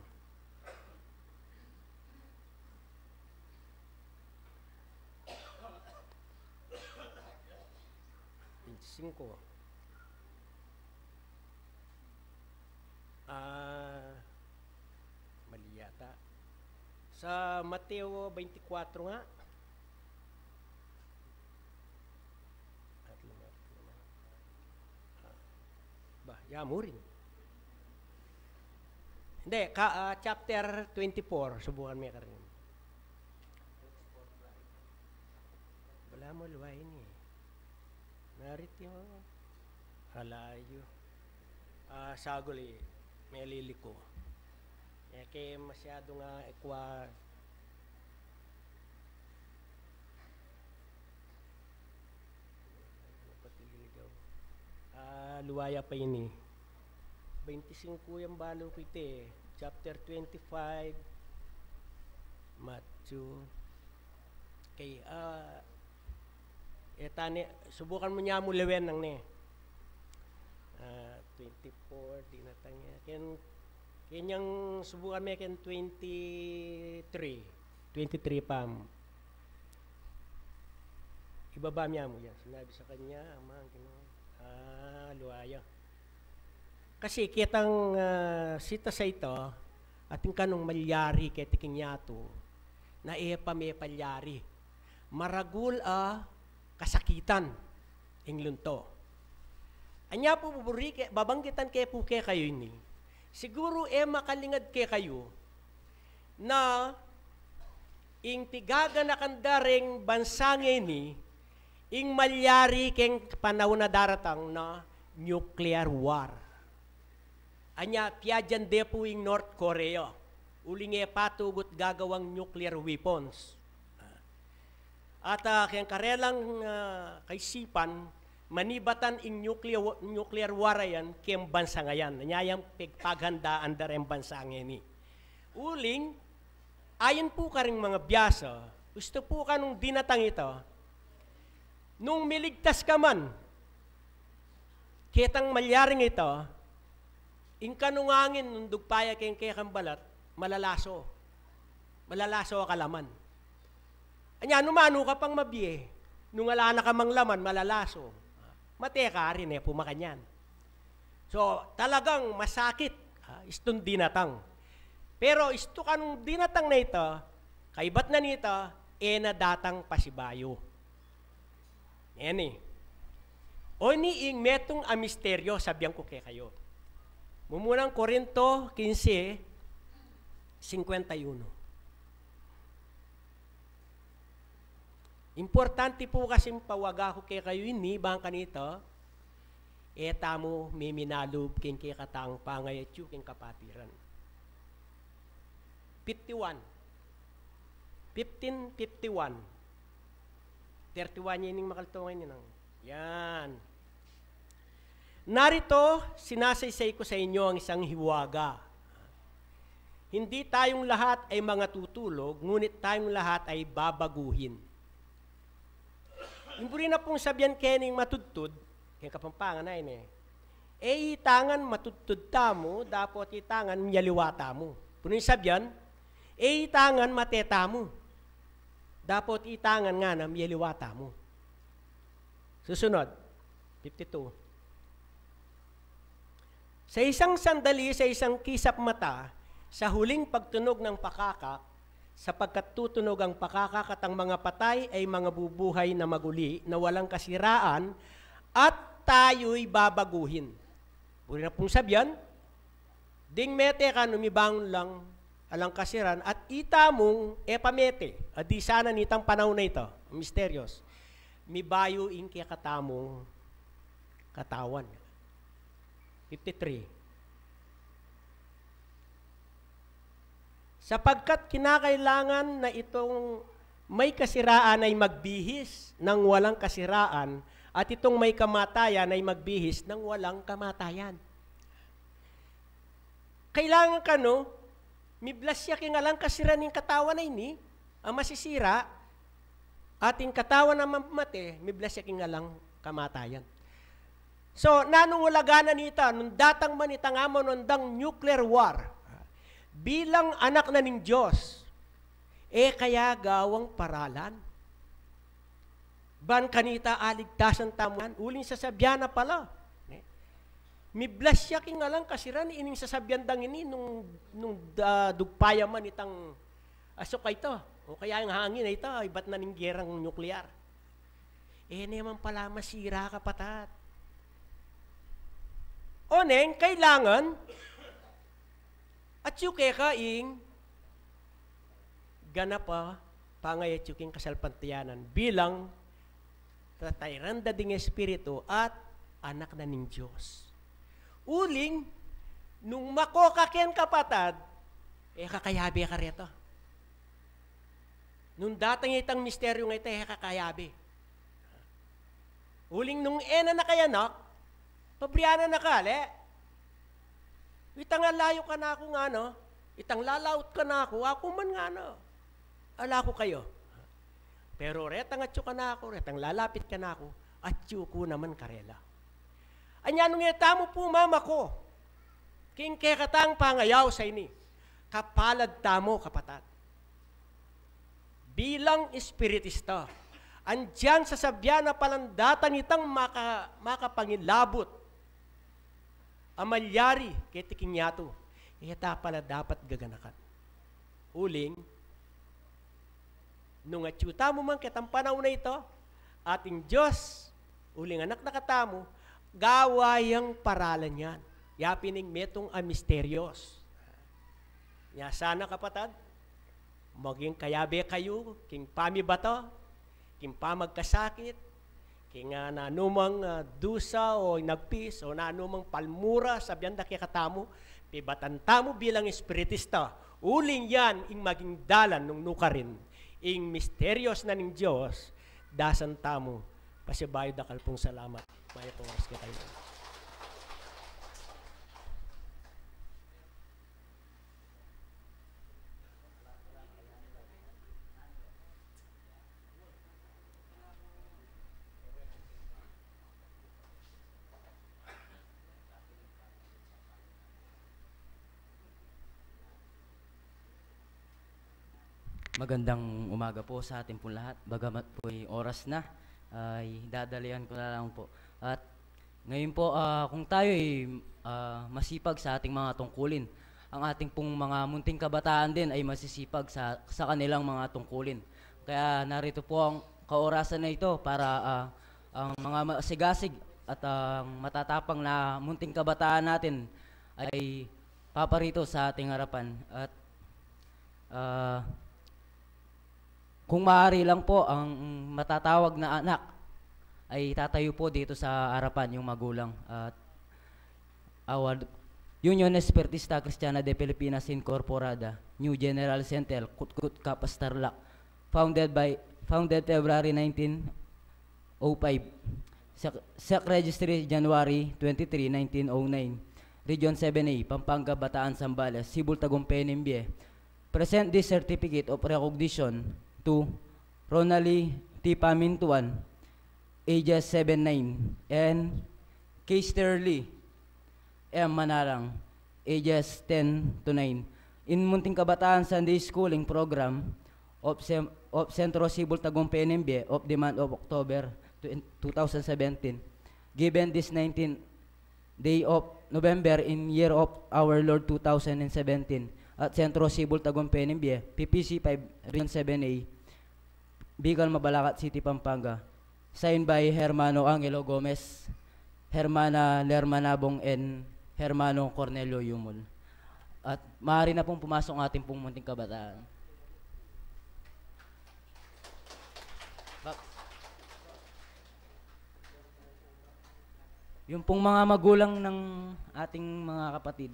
Mali yata. Sa Mateo 24 nga. Mo rin. Hindi, chapter 24, subukan mo ka rin. Wala mo luwain eh. Narito yung halayo. Sagol eh, may liliko. Kaya masyado nga ikwa. Luwaya pa yun eh. 25 yung balo ko ito eh. Chapter 25, Matthew. Okay, tani, subukan mo niya mo lewen ng ne. 24, di natangya. Kanyang subukan mo yan 23. 23 pam. Ibaba niya mo yan. Sinabi sa kanya, luwaya. Kasi kitang sita sa ito, ating kanong malyari ketiking yato, na may palyari. Maragul kasakitan, ing lunto. Anya po babanggitan kay po kay kayo ini. Siguro makalingad kay kayo na ing tigaganakan dareng bansang ini ing malyari keng panahon na daratang na nuclear war. Anya tiyajan de po ing North Korea. Uling patugot gagawang nuclear weapons. At kayang karelang kaisipan, manibatan ing nuclear war yan kayang bansa ngayon. Nanyayang paghandaan dareng bansa ngayon. Uling, ayon po ka rin mga biyasa, gusto po ka nung dinatang ito, nung miligtas ka man, kitang malyaring ito, ing kanungangin nung dugpaya kayang kayang balat, malalaso. Malalaso ka laman. Anya, numano ka pang mabiye. Nung ala na ka mang laman, malalaso. Mateka rin pumakanyan. So, talagang masakit. Istong dinatang. Pero isto ka nung dinatang na ito, kaibat na nito, nadatang pasibayo. Yan O niing metong a misteryo, sabihan ko kayo. Mumunang Korinto 15, 51. Importante po kasi pawaga ko kayo ini, bang kanito, tamo may minalub king katang pangayat yu king kapatiran. 51. 15:51. 31 yung makaltungay niyo nang. Yan. Narito, sinasaysay ko sa inyo ang isang hiwaga. Hindi tayong lahat ay mga tutulog, ngunit tayong lahat ay babaguhin. Yung rin na pong sabihan kening matudtud, kaya kapampangan na yun itangan matudtud tamo, dapat itangan miyaliwata mo. Puno yung sabihan, itangan mateta mo. Dapat itangan nga na miyaliwata mo. Susunod, 52. Sa isang sandali, sa isang kisap mata, sa huling pagtunog ng pakakak, sapagkat tutunog ang pakakak at ang mga patay ay mga bubuhay na maguli na walang kasiraan at tayo'y babaguhin. Puri na pong sabihan, ding mete ka numibangon lang alang kasiran at ita mong pamete. At di sana nitang panahon na ito, misterios, mibayo ing kaya katamong katawan. 53. Sapagkat kinakailangan na itong may kasiraan ay magbihis ng walang kasiraan at itong may kamatayan ay magbihis ng walang kamatayan. Kailangan ka miblasya king alang kasiran ng katawan na ini, ang masisira, ating katawan na mamate, miblasya king alang kamatayan. So, nanungulaganan nita, nung datang man itangamo nundang nuclear war, bilang anak na ng Diyos, kaya gawang paralan. Ban kanita aligtasan tamuan, uling sasabyan na pala. Miblasya king alang kasiran, ining sasabyan dang ini, nung dugpaya man itang asok ito, o kaya yung hangin na ito, ay ba't na ning gerang nuklear? Naman pala masira kapatat. O neng, kailangan, at yuke kaing ganap pangayat yuking kasalpantiyanan bilang tatayranda ding espiritu at anak na ning Diyos. Uling, nung makokaken kapatad, kakayabi ka rito. Nung datang itang misteryo nga ito, kakayabi. Uling, nung na kayanak, pabriyana na kale, itang layo ka na ako nga, itang lalaut ka na ako man nga, ala ko kayo. Pero retang atyo ka na ako, retang lalapit ka na ako, atyo ko naman karela. Anya nung mo po mama ko, king kekatang pangayaw sa ini, kapalad tamo kapatat. Bilang espiritista, andyan sa sabyan na palandatan itang makapangilabot, amalyari ketiking yato, ita pala dapat gaganakan. Uling, nung atyuta mo man kitang panahon na ito, ating Diyos, uling anak na katamo, gawayang paralan yan. Yapining metong a misterios. Ya sana kapatid, maging kayabe kayo, king pami bato, king pamagkasakit, king nanumang dusa o nagpis o nanumang palmura sa biyanda kikatamo, pibatan tamo bilang espiritista, uling yan ing maging dalan nung nukarin, ing misterios na ning Diyos, dasan tamo, pasibayo dakal pong salamat. Maya pong oras ka tayo. Magandang umaga po sa ating pong lahat. Bagamat po oras na, ay dadalian ko na lang po. At ngayon po, kung tayo ay masipag sa ating mga tungkulin, ang ating pong mga munting kabataan din ay masisipag sa kanilang mga tungkulin. Kaya narito po ang kaorasan na ito para ang mga masigasig at ang matatapang na munting kabataan natin ay paparito sa ating harapan. At kung maaari lang po, ang matatawag na anak ay tatayo po dito sa harapan yung magulang. At Union Espiritista Cristiana de Pilipinas Incorporada, New General Center, Kutkut Kapas Tarlac, founded February 1905, SEC Registry January 23, 1909, Region 7A, Pampanga, Bataan, Zambales, Sibul, Tagumpay, Nembie. Present this certificate of recognition to Ronali T. Pamintuan, ages 7-9, and K. Sterling M. Manarang, ages 10-9, in Munting Kabataan Sunday Schooling Program of Centro Sibul, Tagumpay, Nembie of the month of October 2017, given this 19th day of November in year of our Lord 2017 at Centro Sibul, Tagumpay, Nembie, PPC 5, Region 7A, Bicol, Mabalacat City, Pampanga. Signed by Hermano Angelo Gomez, Hermana Lerma Nabong, and Hermano Cornelio Yumol. At maaari na pong pumasok ang ating pong munting kabataan. Yung pong mga magulang ng ating mga kapatid,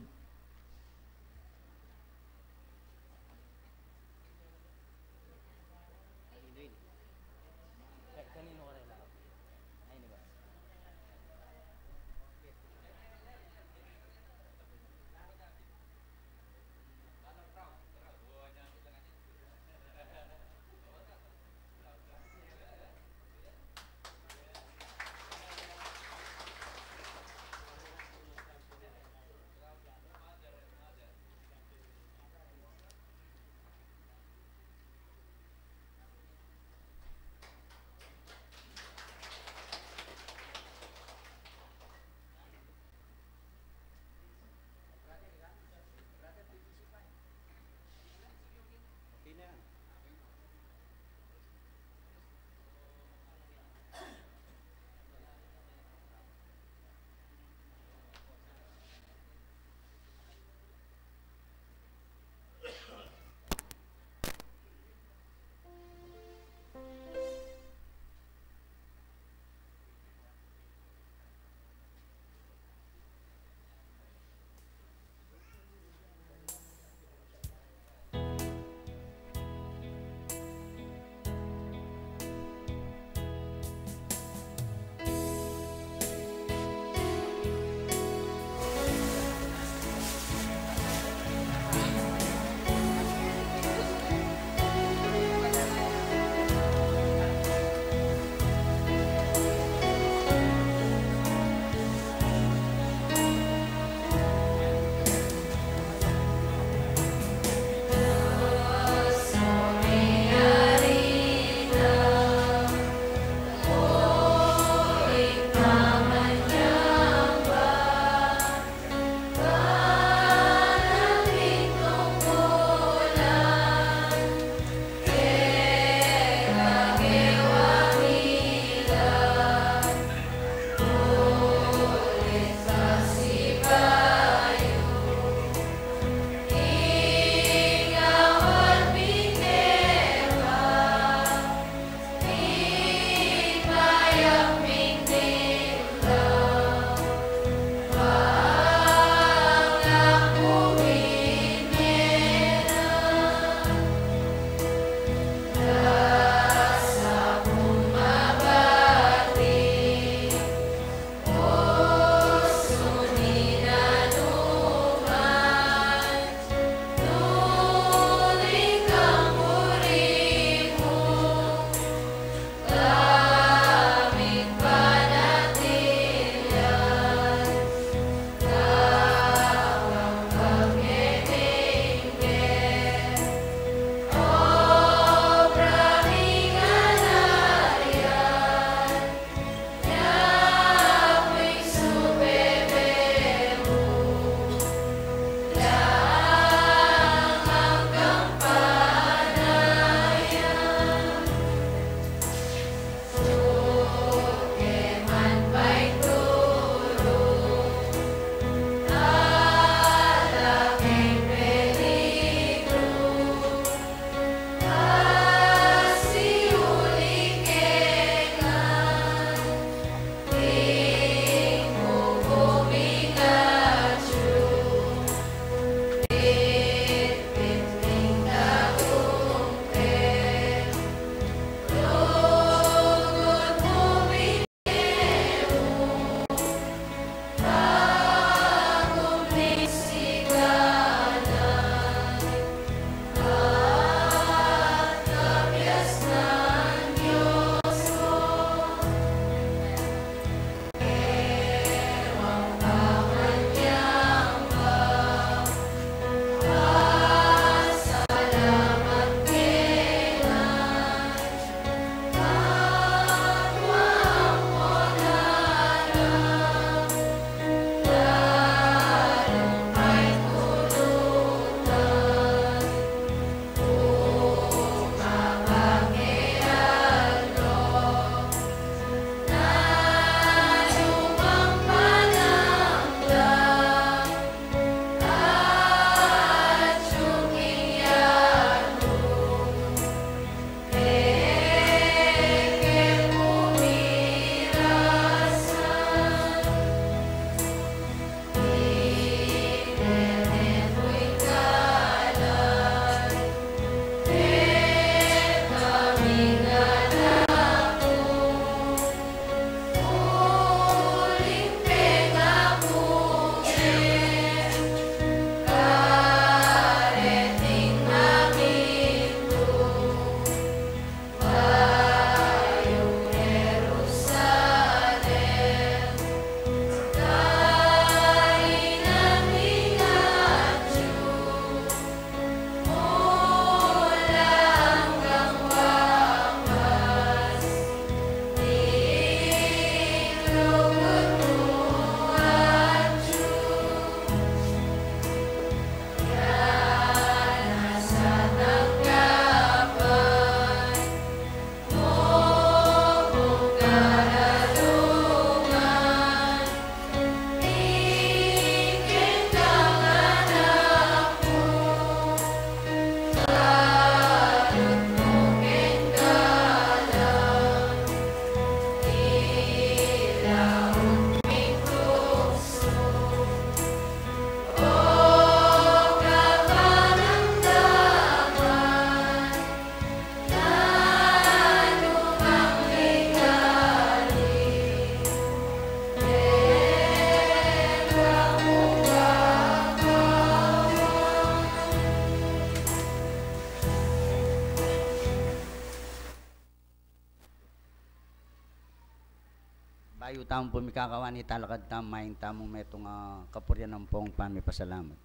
Kayo tamang po mikakawani talakad tamayin tamong metong kapuryan ng pong pamipasalamat.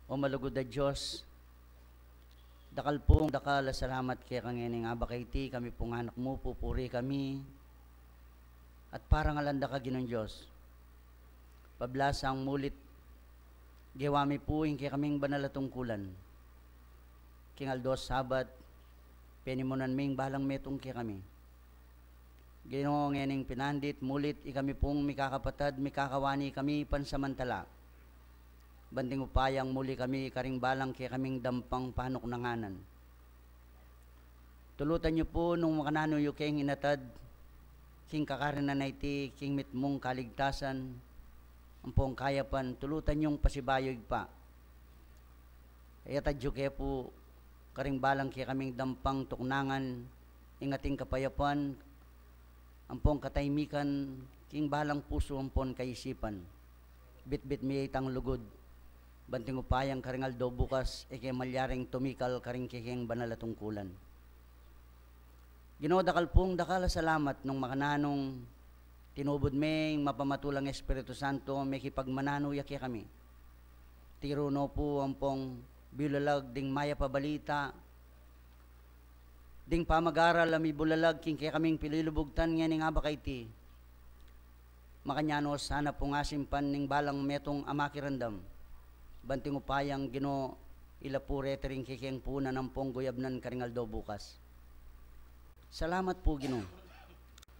O malugod na Diyos, dakal pong dakal salamat kay kangining abakayti, kami pong anak mo, pupuri kami, at parang alanda ka Ginoong Diyos. Pablasang mulit, gewami po yung kay kaming banal at tungkulan. Kingaldos sabat, penimunan ming balang metong kay kami. Ginoo ngening pinandit, mulit ikami pong mikakapatad, mikakawani kami pansamantala. Banding upayang muli kami karing balang kay kaming dampang panok nanganan. Tulutan niyo po nung makanano yu keng inatad, king kakarinan na iti, king mitmong kaligtasan, ang pong kayapan, tulutan niyong pasibayog pa. Ayatad yu kaya po karing balang kay kaming dampang tuknangan, ingating kapayapan, ampong kataymikan, king balang puso ampon kaisipan. Bit-bit mi itang lugod, banting upayang karingal do bukas, eke malyaring tumikal karing kikeng banal at tungkulan. Ginoo dakal pong dakal salamat nung makananong tinubod meng mapamatulang Espiritu Santo, may kipagmanano yaki kami. Tiro no po ampong bilalag ding maya pabalita, ding pamag-aral ami bulalag king kaya kaming pililubugtan nga ning abakayti. Makanyano sana po nga simpan ning balang metong amakirandam. Banting upayang Ginoo ilapure tering kikeng puna ng pong guyabnan karingaldo bukas. Salamat po Ginoo.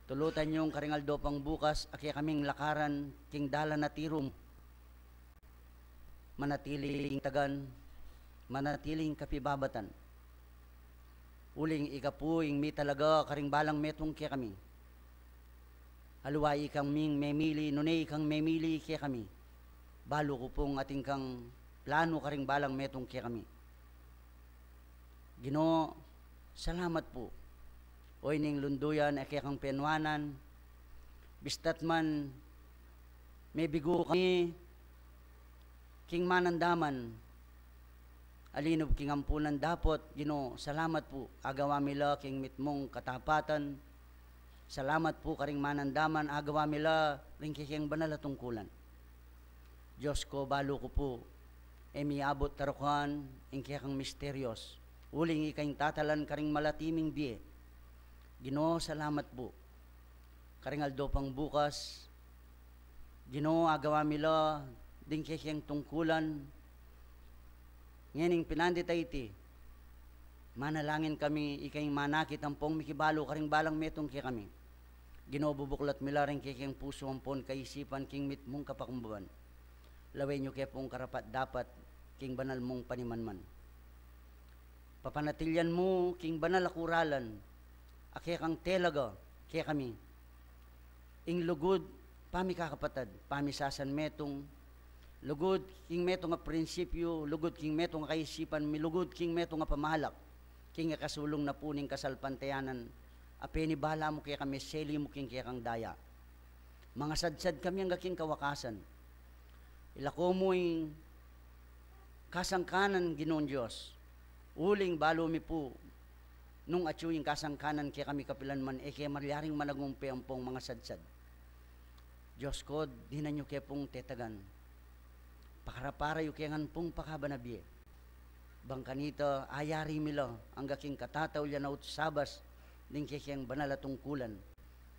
Tulutan yung karingaldo pang bukas aki kaming lakaran king dala na tirum. Manatiling tagan, manatiling kapibabatan. Uling ikapuing mi talaga karing balang metong kaya kami. Haluay ikang ming memili, nunay ikang memili kaya kami. Balo ko pong ating kang plano karing balang metong kaya kami. Ginoo, salamat po. Oy ning lunduyan kaya kang penwanan. Bistat man may bigo kami king manandaman. Alinob king ampunan dapot, Ginoo, salamat po. Agawa mila king mitmong katapatan. Salamat po karing manandaman, agawa mila ring kikeng banal at tungkulan. Diyos ko, balo ko po, miabot tarukan, ing kikang misteryos. Uling ikaing tatalan karing malatiming biye. Ginoo, salamat po. Karing aldo pang bukas, Ginoo, agawa mila ding kikeng tungkulan. Ngening pinandita iti, manalangin kami, ikaing manakit ang pong mikibalo karing balang metong kaya kami. Ginobubuklat mila rin kikeng puso ang pon kaisipan king mit mong kapakumbaban. Laway nyo kaya pong karapat dapat king banal mong panimanman. Papanatilyan mo king banal akuralan, akya kang telaga kaya kami. Ing lugod, pami kakapatad, pami sasan metong, lugod king meto nga prinsipyo, lugod king meto nga kaisipan, milugod king meto nga pamahalak, king nga kasulong na puning kasalpantayanan, apeni bala mo kaya kami, seli mo king kaya kang daya. Mga sadsad kami ang gaking kawakasan. Ilako mo yung kasangkanan Ginoong Diyos. Uling balo mi po, nung atyo yung kasangkanan kaya kami kapilan man, kaya maryaring managumpi ang pong mga sadsad. Diyos ko, di na nyo kaya pong tetagan. Pakarapara yu kaya pong pakabanabye. Bangkanito, ayari mila ang gaking katataw liya na utsabas ning kikiyang banal at tungkulan.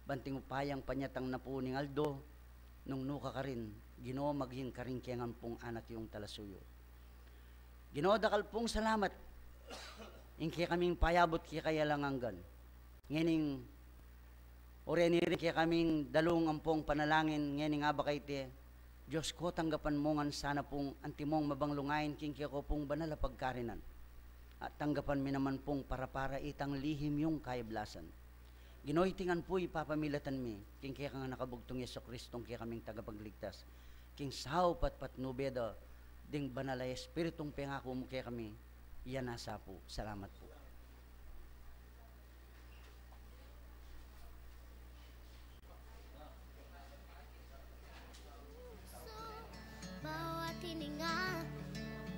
Banting upayang panyatang na po ning Aldo, nung nuka ka rin, Ginoo maging karing kaya pong anak yung talasuyo. Ginoo dakal pong salamat. Ing kaya kaming payabot kaya kaya lang hanggan. Ngening, oreni rin kaya kaming dalong ampong panalangin, ngening abakayti, Diyos ko, tanggapan mo nga sana pong antimong mabanglungayin king kaya ko pong banal na pagkarinan. At tanggapan mi naman pong para itang lihim yung kaiblasan. Ginoitingan po ipapamilatan mi, king kaya nga nakabugtong Yeso Kristong kaya kaming tagapagligtas. King sao pat nubeda, ding banal ay espiritong pengako mo kaya kami, iyan nasa po. Salamat po. Bawat hininga,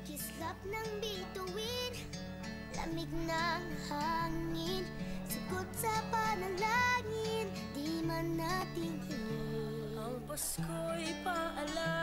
kislap ng bituin, lamig ng hangin, sagot sa panalangin. tingin. Ang Pasko'y paalala